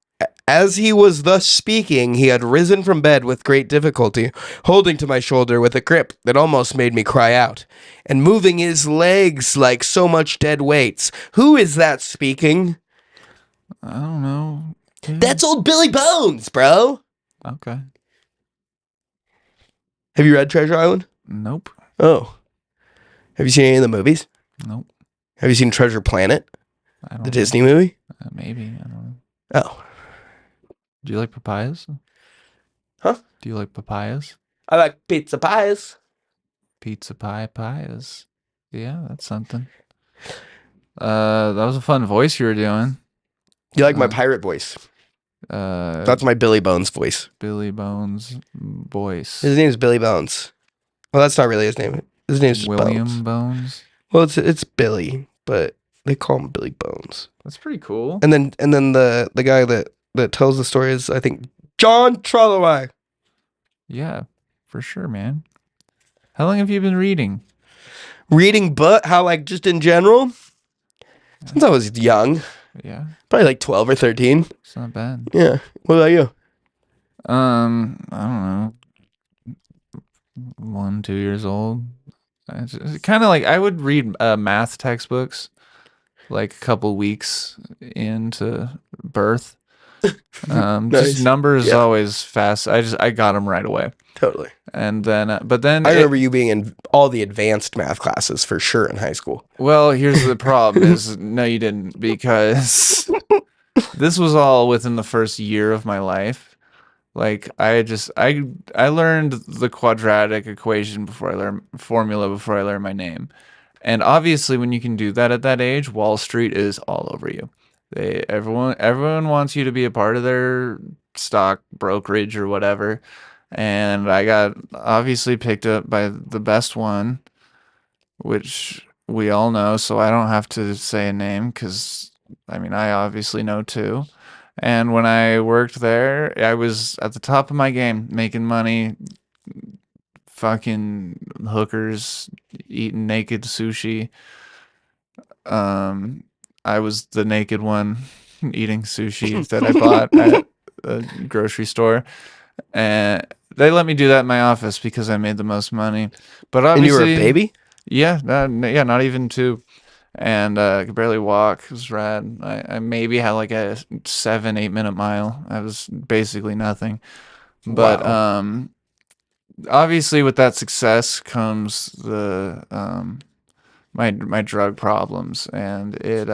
he was thus speaking, he had risen from bed with great difficulty, holding to my shoulder with a grip that almost made me cry out, and moving his legs like so much dead weights. Who is that speaking? I don't know. That's old Billy Bones, bro. Okay. Have you read Treasure Island? Nope. Oh. Have you seen any of the movies? Nope. Have you seen Treasure Planet? I don't The Disney movie? Maybe. I don't know. Oh. Do you like papayas? Huh? Do you like papayas? I like pizza pies. Pizza pie pies. Yeah, that's something. That was a fun voice you were doing. You like my pirate voice? That's my Billy Bones voice. Billy Bones voice. His name's Billy Bones. Well, that's not really his name. His name's just William Bones. Bones. Well, it's Billy, but they call him Billy Bones. That's pretty cool. And then the guy that tells the story is, I think, John Trelawney. Yeah, for sure, man. How long have you been reading? Reading, but how, like, just in general? Since I was young. Yeah. Probably like 12 or 13. It's not bad. Yeah. What about you? I don't know. 1, 2 years old. It's kind of like I would read math textbooks like a couple weeks into birth. Nice. Just numbers always fast. I got them right away. Totally. And then, but then I remember you being in all the advanced math classes for sure in high school. Well, here's the problem: is no, you didn't, because this was all within the first year of my life. Like I learned the quadratic equation before I learned formula before I learned my name. And obviously when you can do that at that age, Wall Street is all over you. Everyone wants you to be a part of their stock brokerage or whatever. And I got obviously picked up by the best one, which we all know, so I don't have to say a name because I mean I obviously know too. And when I worked there, I was at the top of my game, making money, fucking hookers, eating naked sushi. I was the naked one eating sushi that I bought at a grocery store. And they let me do that in my office because I made the most money. But obviously, and you were a baby? Yeah, yeah, not even 2. And I could barely walk. It was rad. I maybe had like a 7-8 minute mile. I was basically nothing. But Wow. Obviously with that success comes the my drug problems, and it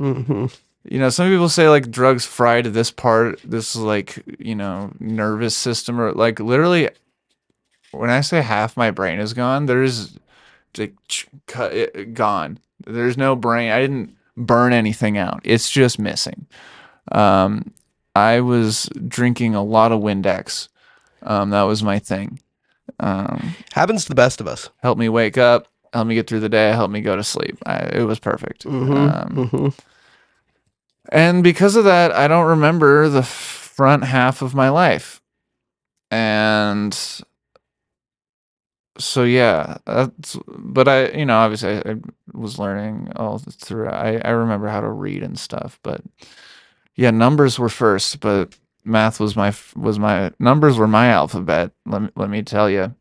Mm-hmm. you know, some people say like drugs fry to this like, you know, nervous system, or like literally when I say half my brain is gone, there's like gone. There's no brain. I didn't burn anything out. It's just missing. Um, I was drinking a lot of Windex. That was my thing. Happens to the best of us. Helped me wake up, helped me get through the day, helped me go to sleep. It was perfect. And because of that, I don't remember the front half of my life. And so yeah, but you know, obviously I was learning all through. I remember how to read and stuff, but yeah, numbers were first, but math was my numbers were my alphabet. Let me tell you,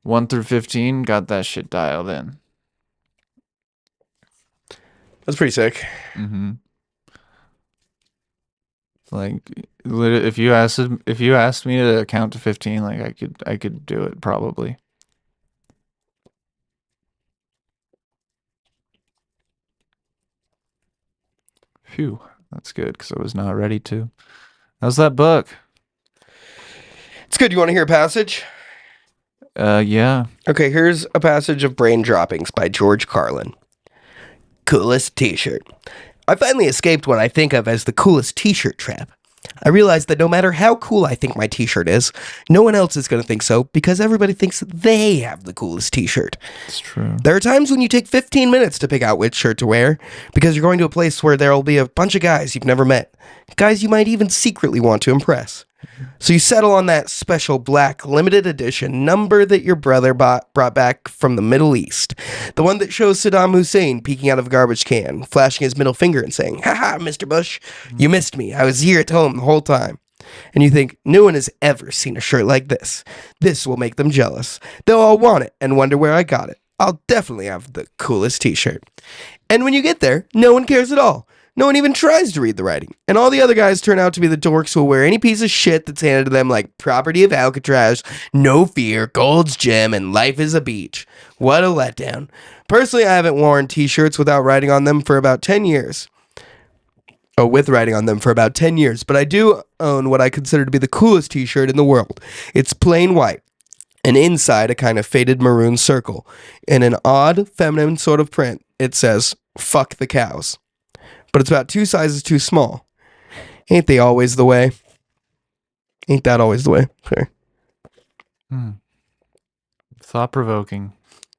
1 through 15, got that shit dialed in. That's pretty sick. Mm-hmm. Like, if you asked me to count to 15, like I could do it probably. Phew, that's good because I was not ready to. How's that book? It's good. You want to hear a passage? Yeah. Okay, here's a passage of Brain Droppings by George Carlin. Coolest t-shirt. I finally escaped what I think of as the coolest t-shirt trap. I realized that no matter how cool I think my t-shirt is, no one else is going to think so because everybody thinks they have the coolest t-shirt. It's true. There are times when you take 15 minutes to pick out which shirt to wear because you're going to a place where there will be a bunch of guys you've never met, guys you might even secretly want to impress. So you settle on that special black limited edition number that your brother brought back from the Middle East. The one that shows Saddam Hussein peeking out of a garbage can, flashing his middle finger and saying, "Haha, Mr. Bush, you missed me. I was here at home the whole time." And you think, no one has ever seen a shirt like this. This will make them jealous. They'll all want it and wonder where I got it. I'll definitely have the coolest t-shirt. And when you get there, no one cares at all. No one even tries to read the writing. And all the other guys turn out to be the dorks who will wear any piece of shit that's handed to them like property of Alcatraz, no fear, Gold's Gym, and life is a beach. What a letdown. Personally, I haven't worn t-shirts without writing on them for about 10 years. Oh, with writing on them for about 10 years. But I do own what I consider to be the coolest t-shirt in the world. It's plain white. And inside a kind of faded maroon circle. In an odd, feminine sort of print, it says, "Fuck the cows." But it's about 2 sizes too small. Ain't they always the way? Ain't that always the way? Fair. Thought provoking.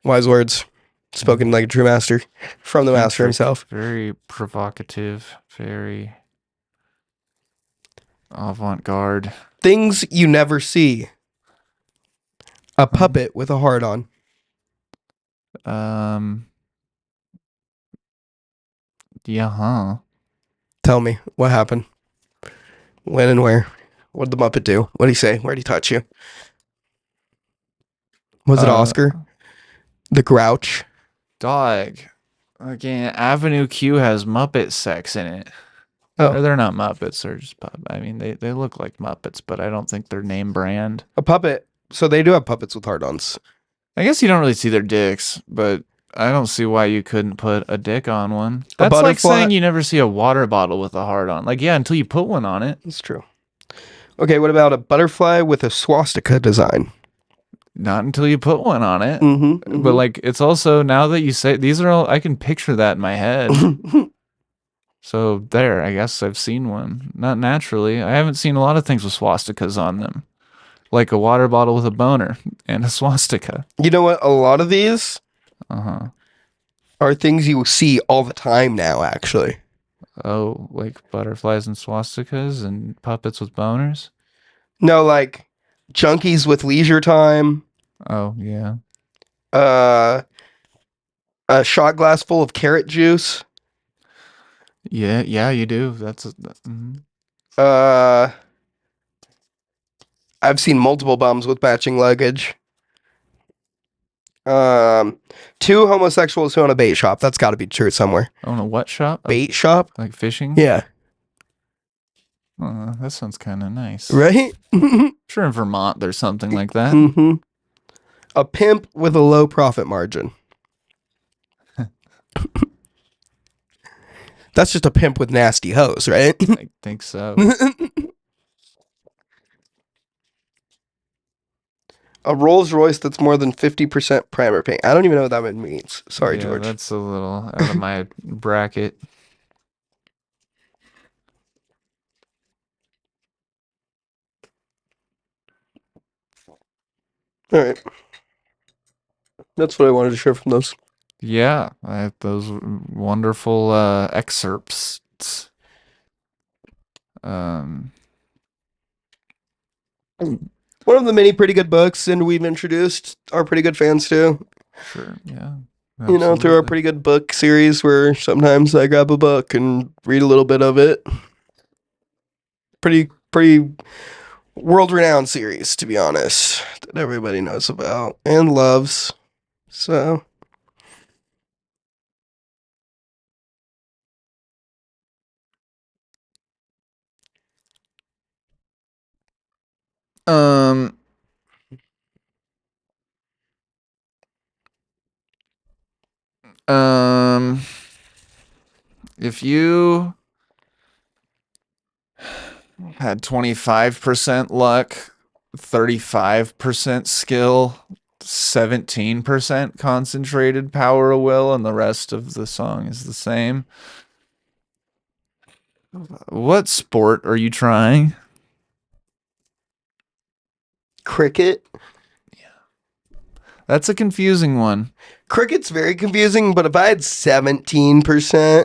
Wise words. Spoken like a true master. From the master himself. Very provocative. Very avant-garde. Things you never see. A puppet with a heart on. Yeah, huh? Tell me, what happened? When and where? What did the Muppet do? What did he say? Where did he touch you? Was it Oscar? The Grouch? Dog. Again, Avenue Q has Muppet sex in it. Oh. Or they're not Muppets, they're just I mean, they look like Muppets, but I don't think they're name brand. A puppet. So they do have puppets with hard-ons. I guess you don't really see their dicks, but I don't see why you couldn't put a dick on one. That's like saying you never see a water bottle with a heart on. Like, yeah, until you put one on it. That's true. Okay, what about a butterfly with a swastika design? Not until you put one on it. Mm-hmm. But like, it's also, now that you say, these are all, I can picture that in my head. So there, I guess I've seen one. Not naturally. I haven't seen a lot of things with swastikas on them. Like a water bottle with a boner and a swastika. You know what? A lot of these are things you will see all the time now, actually. Oh, like butterflies and swastikas and puppets with boners? No, like junkies with leisure time. Oh, yeah. A shot glass full of carrot juice. Yeah, you do. I've seen multiple bums with matching luggage. 2 homosexuals who own a bait shop. That's got to be true somewhere. Own a what shop? Bait shop? Like fishing? Yeah. That sounds kind of nice. Right? Sure, in Vermont there's something like that. Mm-hmm. A pimp with a low profit margin. That's just a pimp with nasty hoes, right? I think so. A Rolls Royce that's more than 50% primer paint. I don't even know what that means. Sorry, yeah, George. That's a little out of my bracket. All right. That's what I wanted to share from those. Yeah, I have those wonderful excerpts. One of the many pretty good books, and we've introduced our pretty good fans to. Sure, yeah. Absolutely. You know, through our pretty good book series where sometimes I grab a book and read a little bit of it. Pretty world-renowned series, to be honest, that everybody knows about and loves. So... Um, um, if you had 25% luck, 35% skill, 17% concentrated power of will, and the rest of the song is the same. What sport are you trying? Cricket. That's a confusing one. Cricket's very confusing, but if I had 17%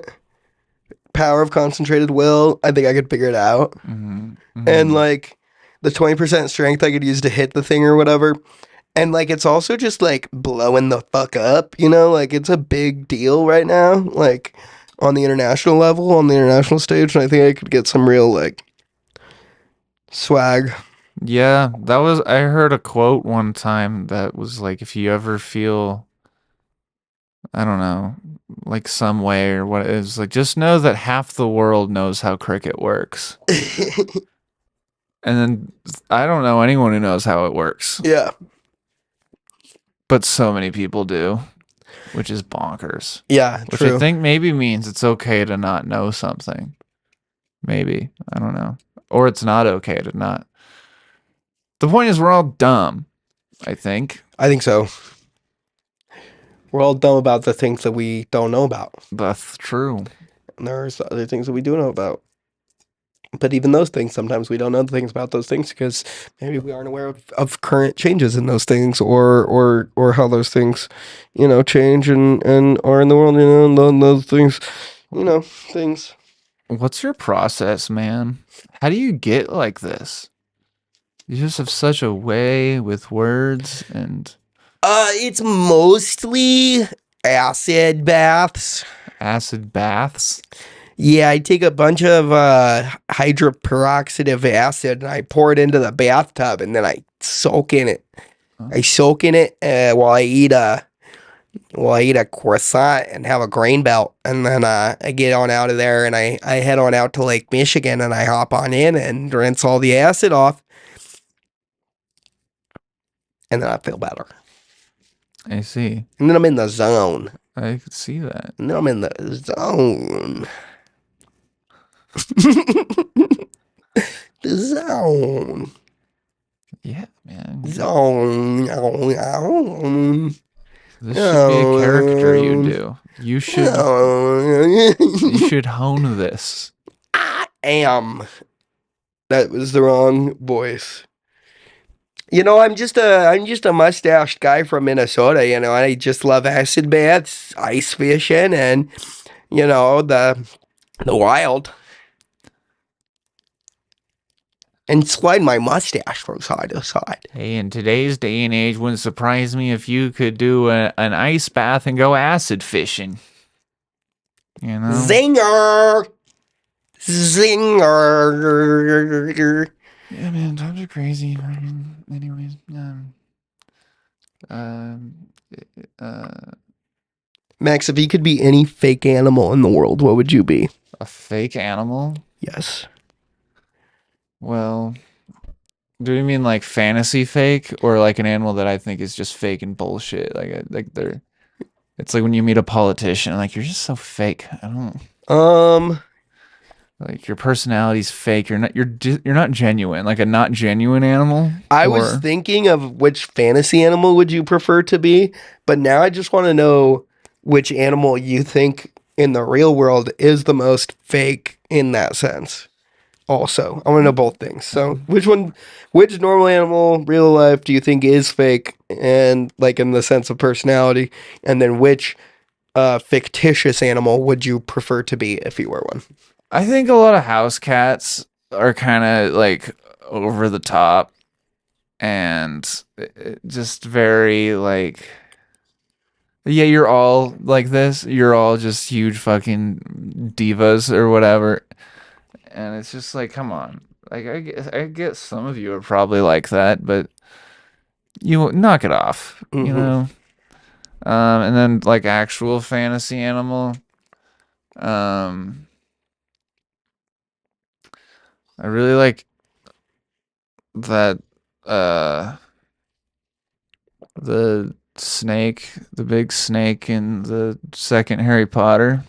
power of concentrated will, I think I could figure it out. Mm-hmm. And Mm-hmm. like the 20% strength I could use to hit the thing or whatever. And like it's also just like blowing the fuck up, you know? Like it's a big deal right now, like on the international level, on the international stage, and I think I could get some real like swag. Yeah, that was. I heard a quote one time that was like, if you ever feel, I don't know, like some way or what it is, like just know that half the world knows how cricket works. And then I don't know anyone who knows how it works, Yeah. but so many people do, which is bonkers. Yeah, Which I true. think maybe means it's okay to not know something. Maybe. I don't know. Or it's not okay to not. The point is, we're all dumb, I think. I think so. We're all dumb about the things that we don't know about. That's true. And there's other things that we do know about. But even those things, sometimes we don't know the things about those things because maybe we aren't aware of current changes in those things or how those things, change and are in the world, and those things, things. What's your process, man? How do you get like this? You just have such a way with words and It's mostly acid baths. acid baths. Yeah, I take a bunch of hydroperoxide acid and I pour it into the bathtub and then I soak in it. I soak in it while I eat a croissant and have a grain belt, and then I get on out of there and I head on out to Lake Michigan and I hop on in and rinse all the acid off, and then I feel better. I see. And then I'm in the zone. I could see that. And then I'm in the zone. The zone. Yeah, man. Zone. This should be a character you do. You should hone this. I am. That was the wrong voice. I'm just a mustached guy from Minnesota. I just love acid baths, ice fishing, and the wild, and slide my mustache from side to side. Hey, in today's day and age, wouldn't surprise me if you could do an ice bath and go acid fishing. You know? Zinger, zinger. Yeah, man, times are crazy. Anyways, um, uh, Max, if you could be any fake animal in the world, what would you be? a fake animal? Yes. Well, do you mean like fantasy fake or like an animal that I think is just fake and bullshit? Like they're, it's like when you meet a politician, like you're just so fake. I don't Um, like your personality's fake. You're not genuine. Like a not genuine animal. I was Or thinking of which fantasy animal would you prefer to be, but now I just want to know which animal you think in the real world is the most fake in that sense. Also, I want to know both things. So, which normal animal, real life, do you think is fake, and like in the sense of personality, and then which fictitious animal would you prefer to be if you were one? I think a lot of house cats are kind of like over the top and just very like, yeah, you're all like this. You're all just huge fucking divas or whatever. And it's just like, come on. Like I guess some of you are probably like that, but you knock it off, you Mm-hmm. know. And then like actual fantasy animal. Um, I really like that. uh the snake, the big snake in the second Harry Potter.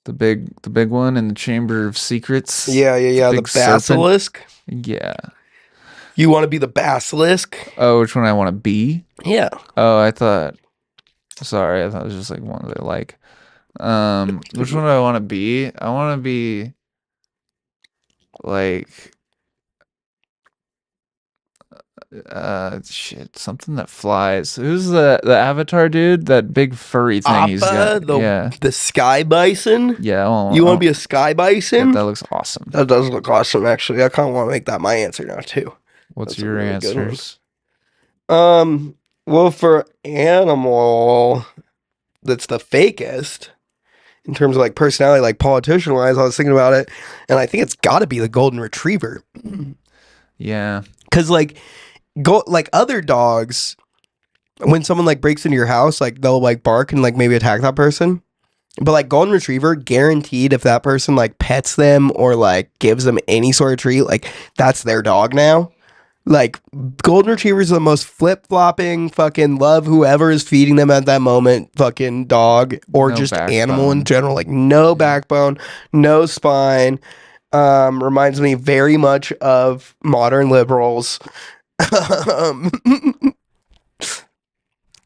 The big one in the Chamber of Secrets. The Yeah. The big serpent. basilisk. Yeah. You want to be the basilisk? Oh, which one I want to be? Yeah. Oh, I thought. Sorry, I thought it was just like one that I like. Which one do I want to be? I want to be like shit, something that flies. Who's the Avatar dude? That big furry thing he's Appa, got. Yeah. the sky bison. Yeah, You want to be a sky yeah, bison? that looks awesome. That does look awesome, actually. I kind of want to make that my answer now too. What's That's a your really good one. answers? Well, for animal, that's the fakest in terms of like personality, like politician wise. I was thinking about it, and I think it's got to be the golden retriever. Yeah. Because like like other dogs, when someone like breaks into your house, like they'll like bark and like maybe attack that person. But like golden retriever, guaranteed if that person like pets them or like gives them any sort of treat, like that's their dog now. Like golden retrievers are the most flip flopping, fucking love whoever is feeding them at that moment, fucking dog or No just animal in backbone. general. Like no backbone, no spine. Reminds me very much of modern liberals. um,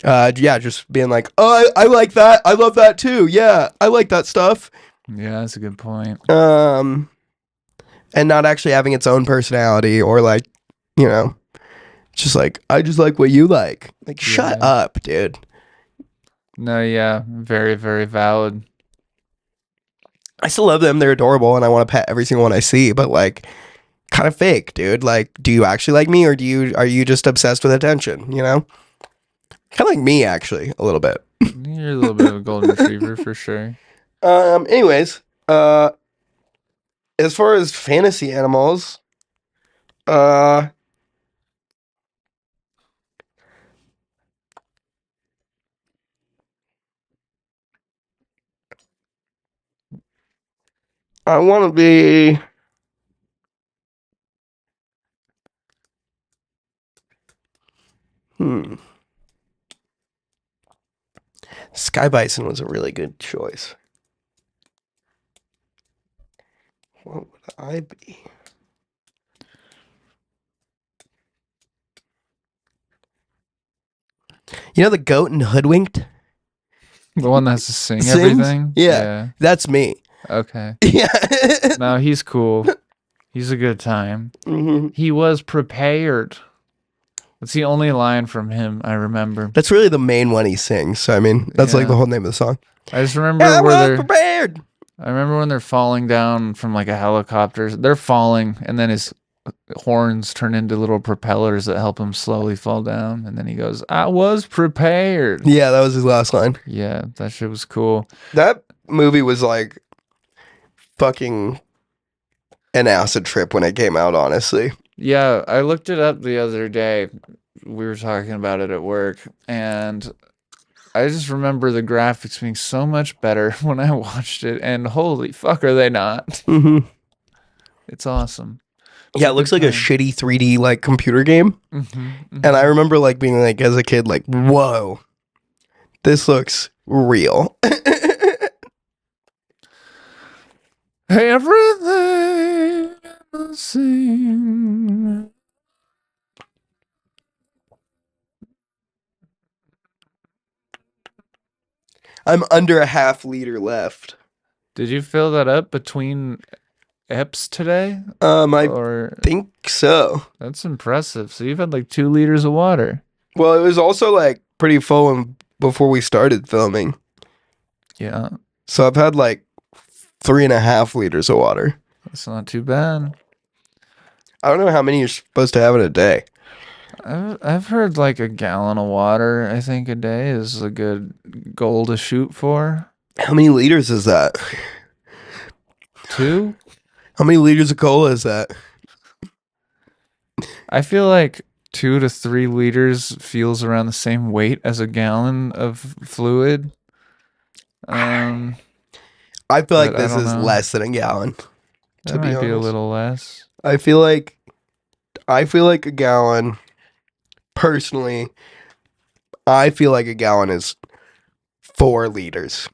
yeah, just being like, oh, I like that. I love that too. Yeah, I like that stuff. Yeah, that's a good point. And not actually having its own personality or like, you know, just like I just like what you like. Like, shut Yeah. up, dude. No, yeah, very, very valid. I still love them. They're adorable, and I want to pet every single one I see. But like, kind of fake, dude. Like, do you actually like me, or are you just obsessed with attention? You know, kind of like me actually, a little bit. You're a little bit of a golden retriever for sure. Anyways, as far as fantasy animals, uh, I want to be. Hmm. Sky bison was a really good choice. What would I be? You know the goat and Hoodwinked? The one that has to sing Sings? everything? Yeah, that's me. Okay. Yeah. No, he's cool. He's a good time. Mm-hmm. He was prepared. That's the only line from him I remember. That's really the main one he sings. So I mean, that's like the Yeah. whole name of the song. I just remember I where was they're. prepared. I remember when they're falling down from like a helicopter. They're falling, and then his horns turn into little propellers that help him slowly fall down. And then he goes, "I was prepared." Yeah, that was his last line. Yeah, that shit was cool. That movie was like fucking an acid trip when it came out, honestly. Yeah, I looked it up the other day. We were talking about it at work, and I just remember the graphics being so much better when I watched it, and holy fuck, are they not? Mm-hmm. It's awesome. Yeah, it looks like a shitty 3D like computer game. And I remember like being like as a kid, like, whoa, this looks real. Everything I sing. I'm under a half liter left. Did you fill that up between eps today? I think so. That's impressive. So you've had like 2 liters of water. Well, it was also like pretty full before we started filming. Yeah, So I've had like 3.5 liters of water. that's not too bad. I don't know how many you're supposed to have in a day. I've heard like a gallon of water, I think, a day is a good goal to shoot for. How many liters is that? 2? How many liters of cola is that? I feel like 2 to 3 liters feels around the same weight as a gallon of fluid. I feel like but this is know. less than a gallon. That might be a little less. I feel like I feel like a gallon, personally, I feel like a gallon is 4 liters.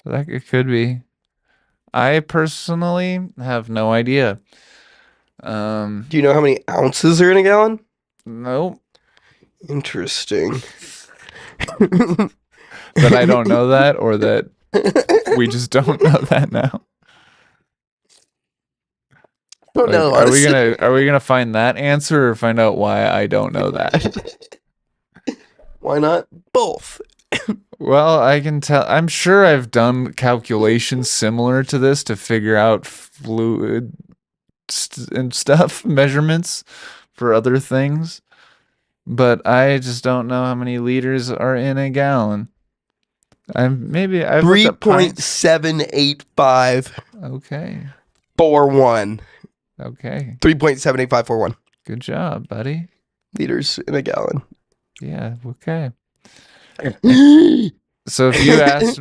That it could be. I personally have no idea. Do you know how many ounces are in a gallon? Nope. Interesting. That I don't know that, or that we just don't know that now. Don't know. Are we gonna find that answer or find out why I don't know that? Why not both? Well, I can tell. I'm sure I've done calculations similar to this to figure out fluid and stuff, measurements for other things, but I just don't know how many liters are in a gallon. I've looked up pints. 3.785. Okay. 41. Okay. 3.78541 Good job, buddy. liters in a gallon. Yeah. Okay. So if you ask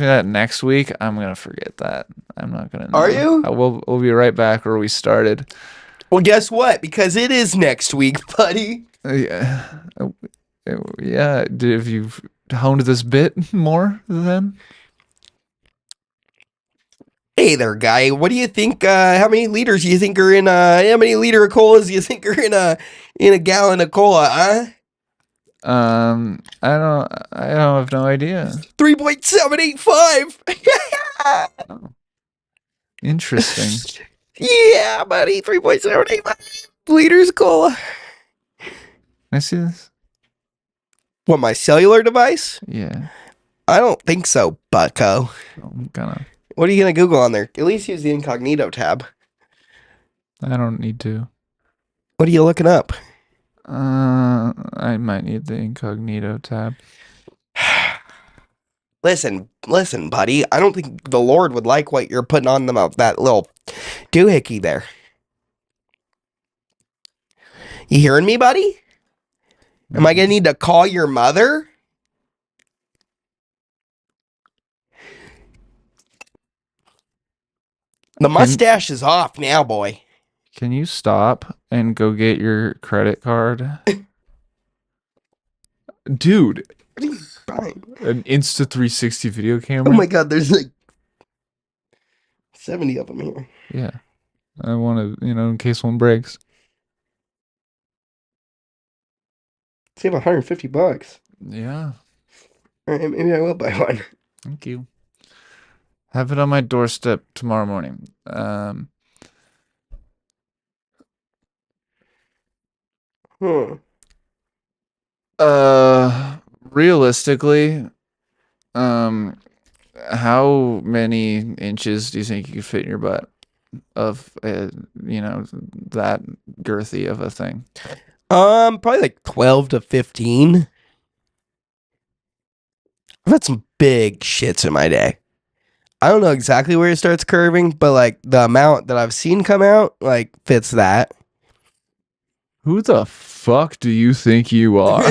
me that next week, I'm gonna forget that. I'm not gonna know. Are you? We'll be right back where we started. Well, guess what? Because it is next week, buddy. Yeah. Yeah. Have you honed this bit more then? Hey there, guy. What do you think? How many liters do you think are in? How many liter of colas do you think are in a gallon of cola? Huh? I have no idea. 3.785. Oh, interesting. Yeah, buddy. 3.785 liters of cola. Can I see this? What, my cellular device? Yeah. I don't think so, bucko. I'm gonna. What are you gonna Google on there? At least use the incognito tab. I don't need to. What are you looking up? I might need the incognito tab. Listen, buddy. I don't think the Lord would like what you're putting on them of that little doohickey there. You hearing me, buddy? Am I gonna need to call your mother? The mustache is off now, boy. Can you stop and go get your credit card? Dude. What are you buying? An Insta360 video camera? Oh my god, there's like 70 of them here. Yeah. I want to, in case one breaks. Save $150. Yeah. All right, maybe I will buy one. Thank you. Have it on my doorstep tomorrow morning. Realistically, how many inches do you think you could fit in your butt of, that girthy of a thing? Probably like 12 to 15. I've had some big shits in my day. I don't know exactly where it starts curving, but like the amount that I've seen come out, like, fits that. Who the fuck do you think you are?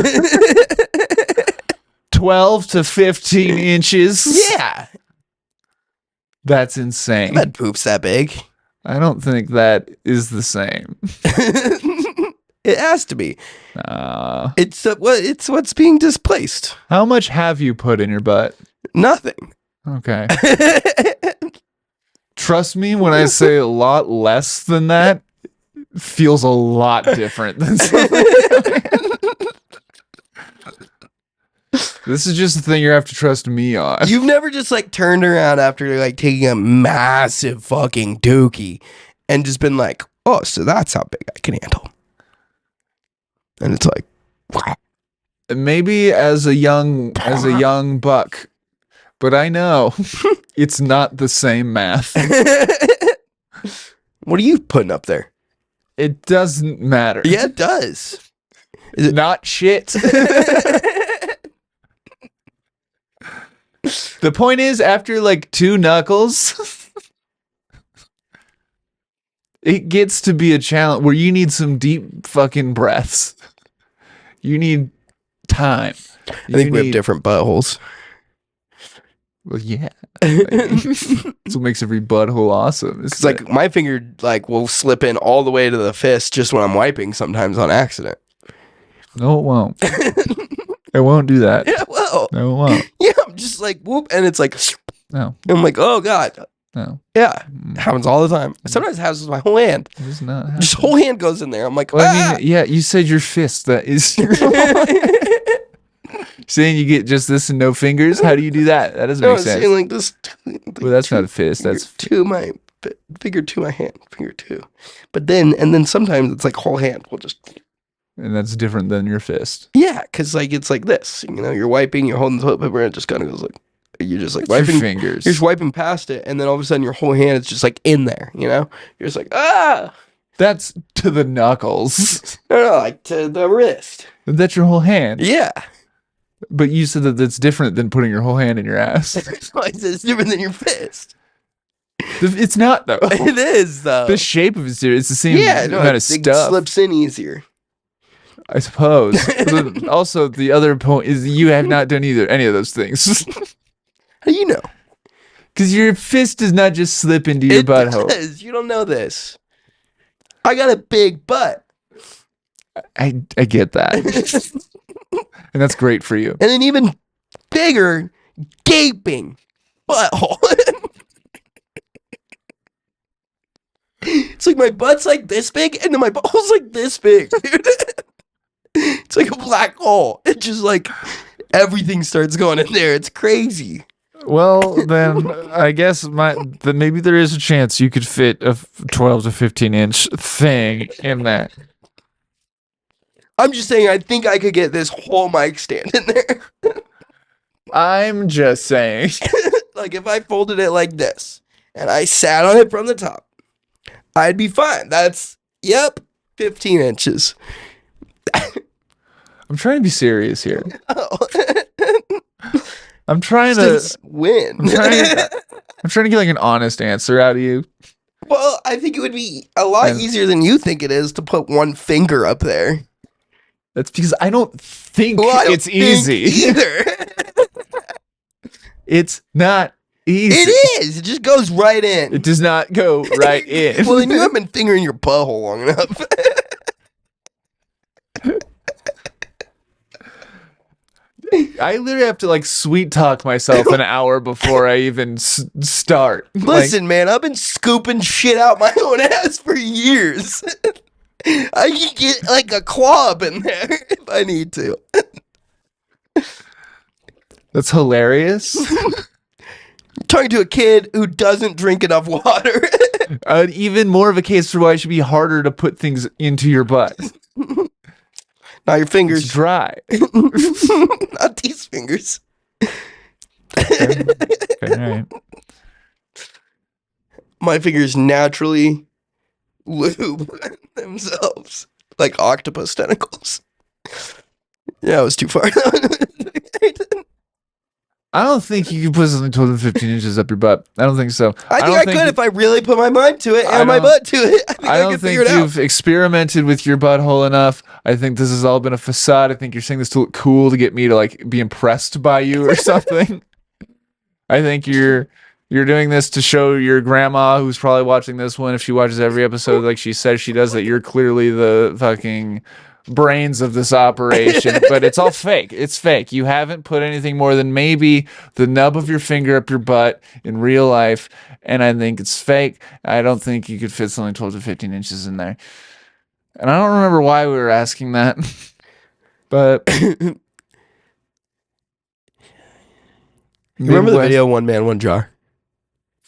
12 to 15 inches? Yeah. That's insane. I've had poops that big. I don't think that is the same. It has to be. It's what's being displaced. How much have you put in your butt? Nothing. Okay. Trust me when I say a lot less than that feels a lot different than something. This is just the thing you have to trust me on. You've never just like turned around after like taking a massive fucking dookie and just been like, oh, so that's how big I can handle. And it's like, wow. Maybe as a young buck, but I know it's not the same math. What are you putting up there? It doesn't matter. Yeah, it does. Is it not shit? The point is, after like 2 knuckles, it gets to be a challenge where you need some deep fucking breaths. You need time. I think we have different buttholes. Well, yeah. That's what makes every butthole awesome. Because like my finger like will slip in all the way to the fist just when I'm wiping sometimes on accident. No, it won't. It won't do that. Yeah, well, No, it won't. yeah, I'm just like whoop, and it's like No, I'm like, oh god, no. yeah, it happens all the time. Sometimes it happens with my whole hand. It does not happen. Just whole hand goes in there. I'm like, Well, I mean, yeah, you said your fist. That is your saying you get just this and no fingers. How do you do that? That doesn't no, make I'm sense. saying like this. Like Well, that's not a fist. finger That's to my finger to my hand, finger two. But then sometimes it's like whole hand. We'll just and that's different than your fist. yeah, because like it's like this. You know, you're wiping, you're holding the toilet paper, and it just kind of goes like you're just like It's your wiping fingers. You're just wiping past it, and then all of a sudden your whole hand is just like in there. You know, you're just like ah. That's to the knuckles. No, like to the wrist. That's your whole hand. Yeah. But you said that that's different than putting your whole hand in your ass. It's different than your fist. It's not though. It is though. The shape of it's the same no, amount of it stuff. slips in easier. I suppose. But also, the other point is you have not done any of those things. How do you know? Because your fist does not just slip into your butthole. Does. You don't know this. I got a big butt. I get that. And that's great for you. And an even bigger, gaping butthole. It's like my butt's like this big, and then my butthole's like this big, dude. It's like a black hole. It just like everything starts going in there. It's crazy. Well, then I guess then maybe there is a chance you could fit a 12 to 15 inch thing in that. I'm just saying, I think I could get this whole mic stand in there. I'm just saying. Like if I folded it like this and I sat on it from the top, I'd be fine. That's 15 inches. I'm trying to be serious here. Oh. I'm trying Just win. I'm trying to get like an honest answer out of you. Well, I think it would be a lot easier than you think it is to put one finger up there. That's because I don't think it's easy either. It's not easy. It is. It just goes right in. It does not go right in. Well, then you haven't been fingering your butthole long enough. I literally have to like sweet talk myself an hour before I even start. Listen, man, I've been scooping shit out my own ass for years. I can get like a claw up in there if I need to. That's hilarious. Talking to a kid who doesn't drink enough water. Even more of a case for why it should be harder to put things into your butt. Not your fingers. It's dry. Not these fingers. Okay, all right. My fingers naturally lube themselves like octopus tentacles. Yeah, it was too far. I don't think you can put something 12 to 15 inches up your butt. I don't think so. I think I could if I really put my mind to it and my butt to it. I don't think you've experimented with your butthole enough. I think this has all been a facade. I think you're saying this to look cool to get me to like be impressed by you or something. I think you're doing this to show your grandma, who's probably watching this one, if she watches every episode like she says she does, that you're clearly the fucking brains of this operation. But it's all fake. It's fake. You haven't put anything more than maybe the nub of your finger up your butt in real life, and I think it's fake. I don't think you could fit something 12 to 15 inches in there. And I don't remember why we were asking that. But remember the video One Man, One Jar?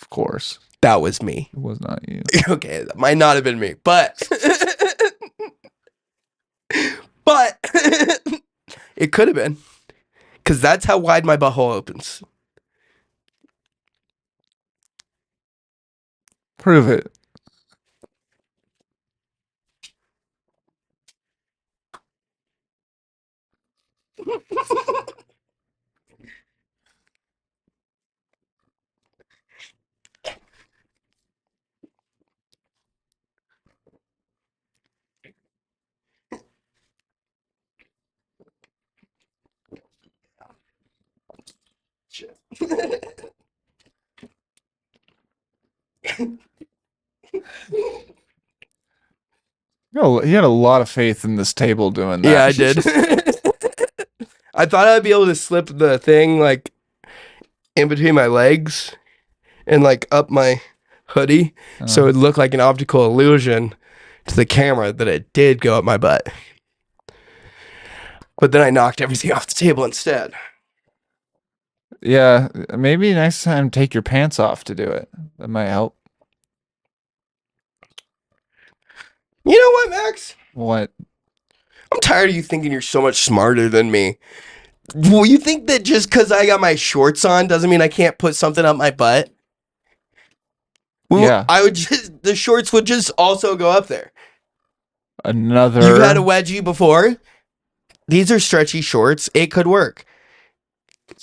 Of course. That was me. It was not you. Okay, that might not have been me, but but it could have been. Because that's how wide my butthole opens. Prove it. shit. You had a lot of faith in this table doing that. Yeah, I did. I thought I'd be able to slip the thing like in between my legs and like up my hoodie so it looked like an optical illusion to the camera that it did go up my butt. But then I knocked everything off the table instead. Yeah, maybe next time take your pants off to do it. That might help. You know what, Max? What? I'm tired of you thinking you're so much smarter than me. Well, you think that just because I got my shorts on doesn't mean I can't put something up my butt? Well, Yeah. The shorts would just also go up there. Another. You've had a wedgie before? These are stretchy shorts. It could work.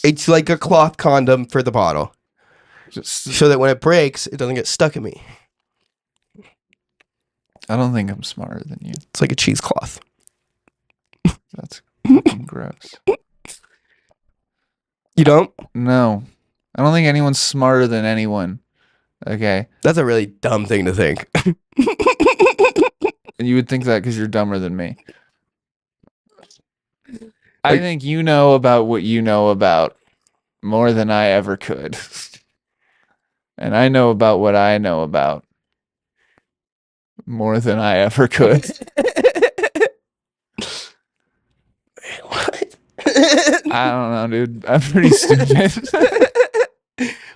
It's like a cloth condom for the bottle. Just so that when it breaks, it doesn't get stuck in me. I don't think I'm smarter than you. It's like a cheesecloth. That's fucking gross. You don't? No. I don't think anyone's smarter than anyone. Okay. That's a really dumb thing to think. And you would think that because you're dumber than me. I think you know about what you know about more than I ever could. And I know about what I know about more than I ever could. What? I don't know, dude. I'm pretty stupid.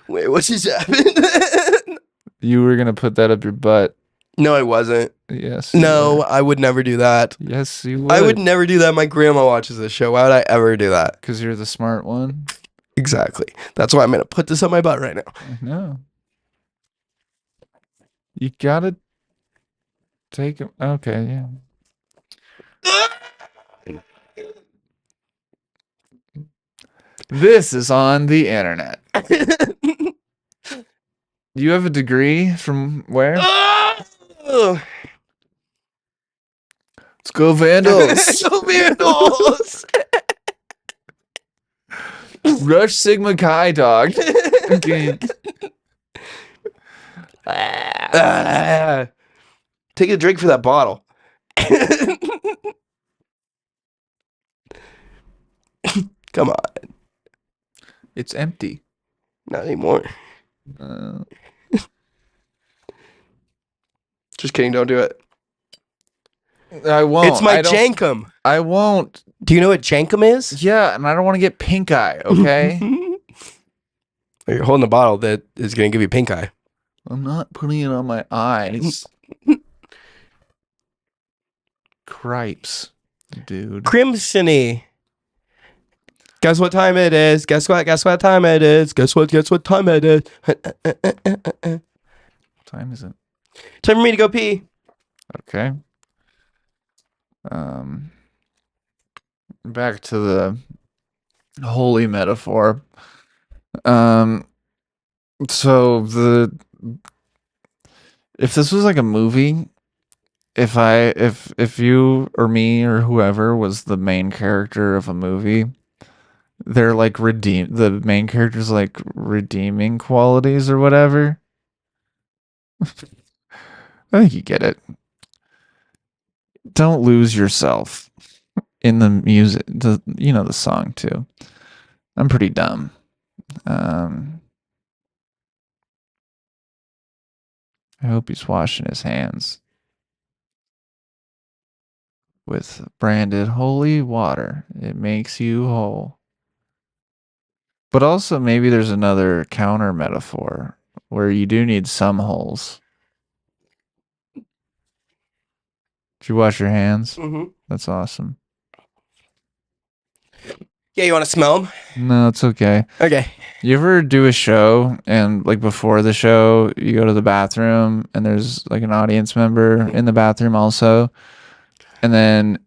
Wait, what just happened? You were going to put that up your butt. No, I wasn't. Yes. No, I would never do that. Yes, you would. I would never do that. My grandma watches this show. Why would I ever do that? Because you're the smart one. Exactly. That's why I'm going to put this on my butt right now. No. You gotta take him. Okay, yeah. This is on the internet. You have a degree from where? Let's go Vandals. Go Vandals. Rush Sigma Chi, dog. Okay. Take a drink for that bottle. Come on. It's empty. Not anymore. Just kidding. Don't do it. I won't. It's my jankum. I won't. Do you know what jankum is? Yeah, and I don't want to get pink eye, okay? You're holding a bottle that is going to give you pink eye. I'm not putting it on my eyes. Cripes, dude. Crimsony. Guess what time it is? Guess what time it is? Guess what time it is? What time is it? Time for me to go pee. Okay. Back to the holy metaphor. So if this was like a movie, if you or me or whoever was the main character of a movie, they're like the main character's like redeeming qualities or whatever. I think you get it. Don't lose yourself in the music, the song too. I'm pretty dumb. I hope he's washing his hands with branded holy water. It makes you whole. But also maybe there's another counter metaphor where you do need some holes. Did you wash your hands? Mm-hmm. That's awesome. Yeah, you want to smell them? No, it's okay. Okay. You ever do a show and like before the show, you go to the bathroom and there's like an audience member in the bathroom also, and then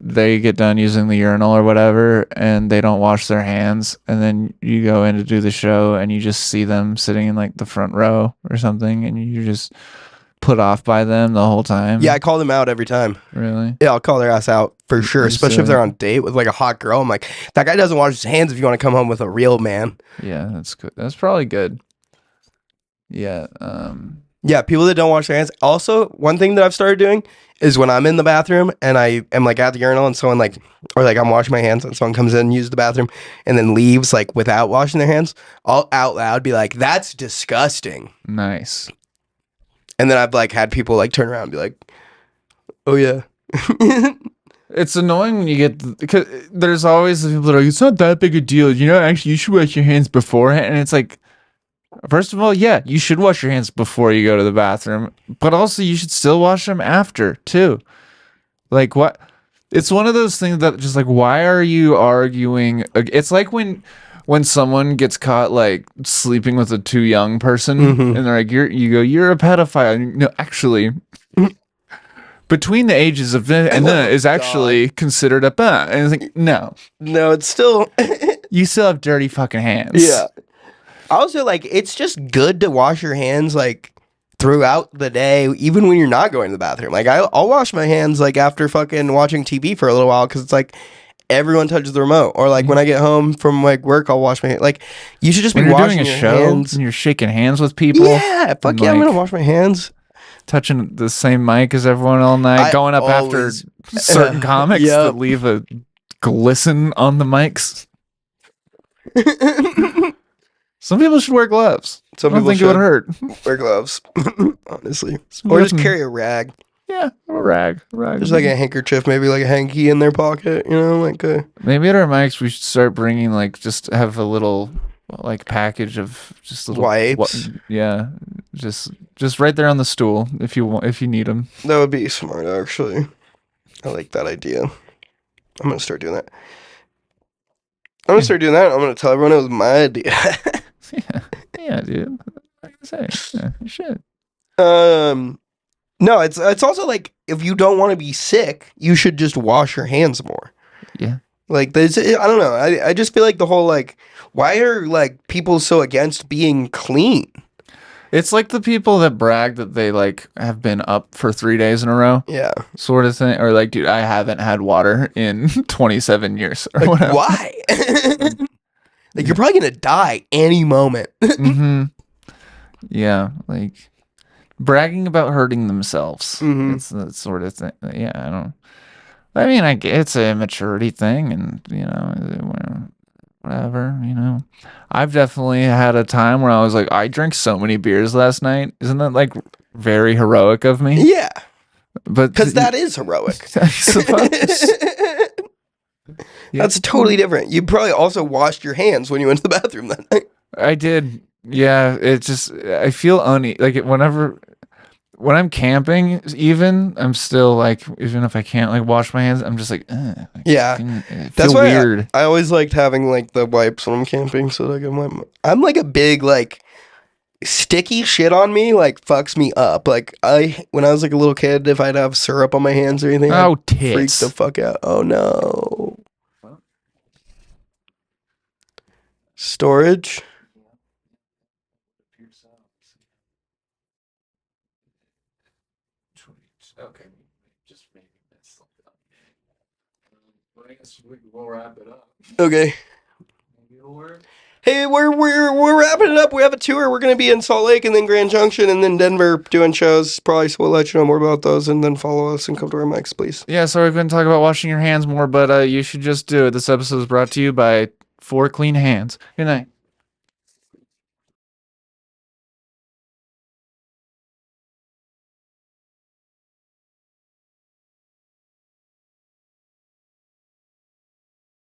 they get done using the urinal or whatever and they don't wash their hands, and then you go in to do the show and you just see them sitting in like the front row or something and you just put off by them the whole time? Yeah, I call them out every time. Really? Yeah, I'll call their ass out for sure, especially if they're on a date with like a hot girl. I'm like, that guy doesn't wash his hands if you want to come home with a real man. Yeah, that's good. That's probably good. Yeah. Yeah, people that don't wash their hands. Also, one thing that I've started doing is when I'm in the bathroom and I am like at the urinal and someone like, or like I'm washing my hands and someone comes in and uses the bathroom and then leaves like without washing their hands, I'll out loud be like, that's disgusting. Nice. And then I've like had people like turn around and be like, oh yeah. It's annoying when you get, because there's always the people that are like, it's not that big a deal. You know, actually, you should wash your hands beforehand. And it's like, first of all, yeah, you should wash your hands before you go to the bathroom, but also you should still wash them after too. Like what? It's one of those things that just like, why are you arguing? It's like when someone gets caught like sleeping with a too young person, and they're like, you're a pedophile. No, actually, between the ages of and then is actually considered a and it's like, no, it's still you still have dirty fucking hands. Yeah. Also, like, it's just good to wash your hands, like, throughout the day, even when you're not going to the bathroom. Like, I'll wash my hands, like, after fucking watching TV for a little while, because it's like, everyone touches the remote. Or, like, when I get home from, like, work, I'll wash my hands. Like, you should just be washing your hands. And you're shaking hands with people. Yeah, fuck yeah, I'm going to wash my hands. Touching the same mic as everyone all night. Going up after certain comics that leave a glisten on the mics. Some people should wear gloves. Some people think it would hurt. Wear gloves, honestly. Or just carry a rag. Yeah, a rag. Just like a handkerchief, maybe like a hanky in their pocket, you know, like a... Maybe at our mics we should start bringing like, just have a little like package of just little wipes. Yeah, just right there on the stool if you need them. That would be smart, actually. I like that idea. I'm gonna start doing that. I'm gonna tell everyone it was my idea. Yeah, dude. Like I say, yeah, you should. No, it's also like, if you don't want to be sick, you should just wash your hands more. Yeah. Like, I don't know. I just feel like the whole, like, why are, like, people so against being clean? It's like the people that brag that they, like, have been up for 3 days in a row. Yeah. Sort of thing. Or, like, dude, I haven't had water in 27 years. Or like, whatever. Why? Like, you're probably going to die any moment. Yeah. Like, bragging about hurting themselves. It's that sort of thing. Yeah, I mean, it's a maturity thing, and, you know, whatever, you know. I've definitely had a time where I was like, I drank so many beers last night. Isn't that, like, very heroic of me? Yeah. But because that is heroic. I suppose. That's totally different. You probably also washed your hands when you went to the bathroom that night. I did. Yeah, it just, I feel like when I'm camping, even, I'm still like, even if I can't like wash my hands, I'm just like, yeah, that's why weird. I always liked having like the wipes when I'm camping, so like I'm like a big like sticky shit on me like fucks me up. Like when I was like a little kid, if I'd have syrup on my hands or anything, I'd freak the fuck out. Oh no. Storage. Okay, just maybe that's I guess we'll wrap it up. Okay. Hey, we're wrapping it up. We have a tour. We're gonna be in Salt Lake and then Grand Junction and then Denver doing shows. Probably so we'll let you know more about those and then follow us and come to our mics, please. Yeah, sorry we couldn't talk about washing your hands more, but you should just do it. This episode is brought to you by 4 Clean Hands. Good night.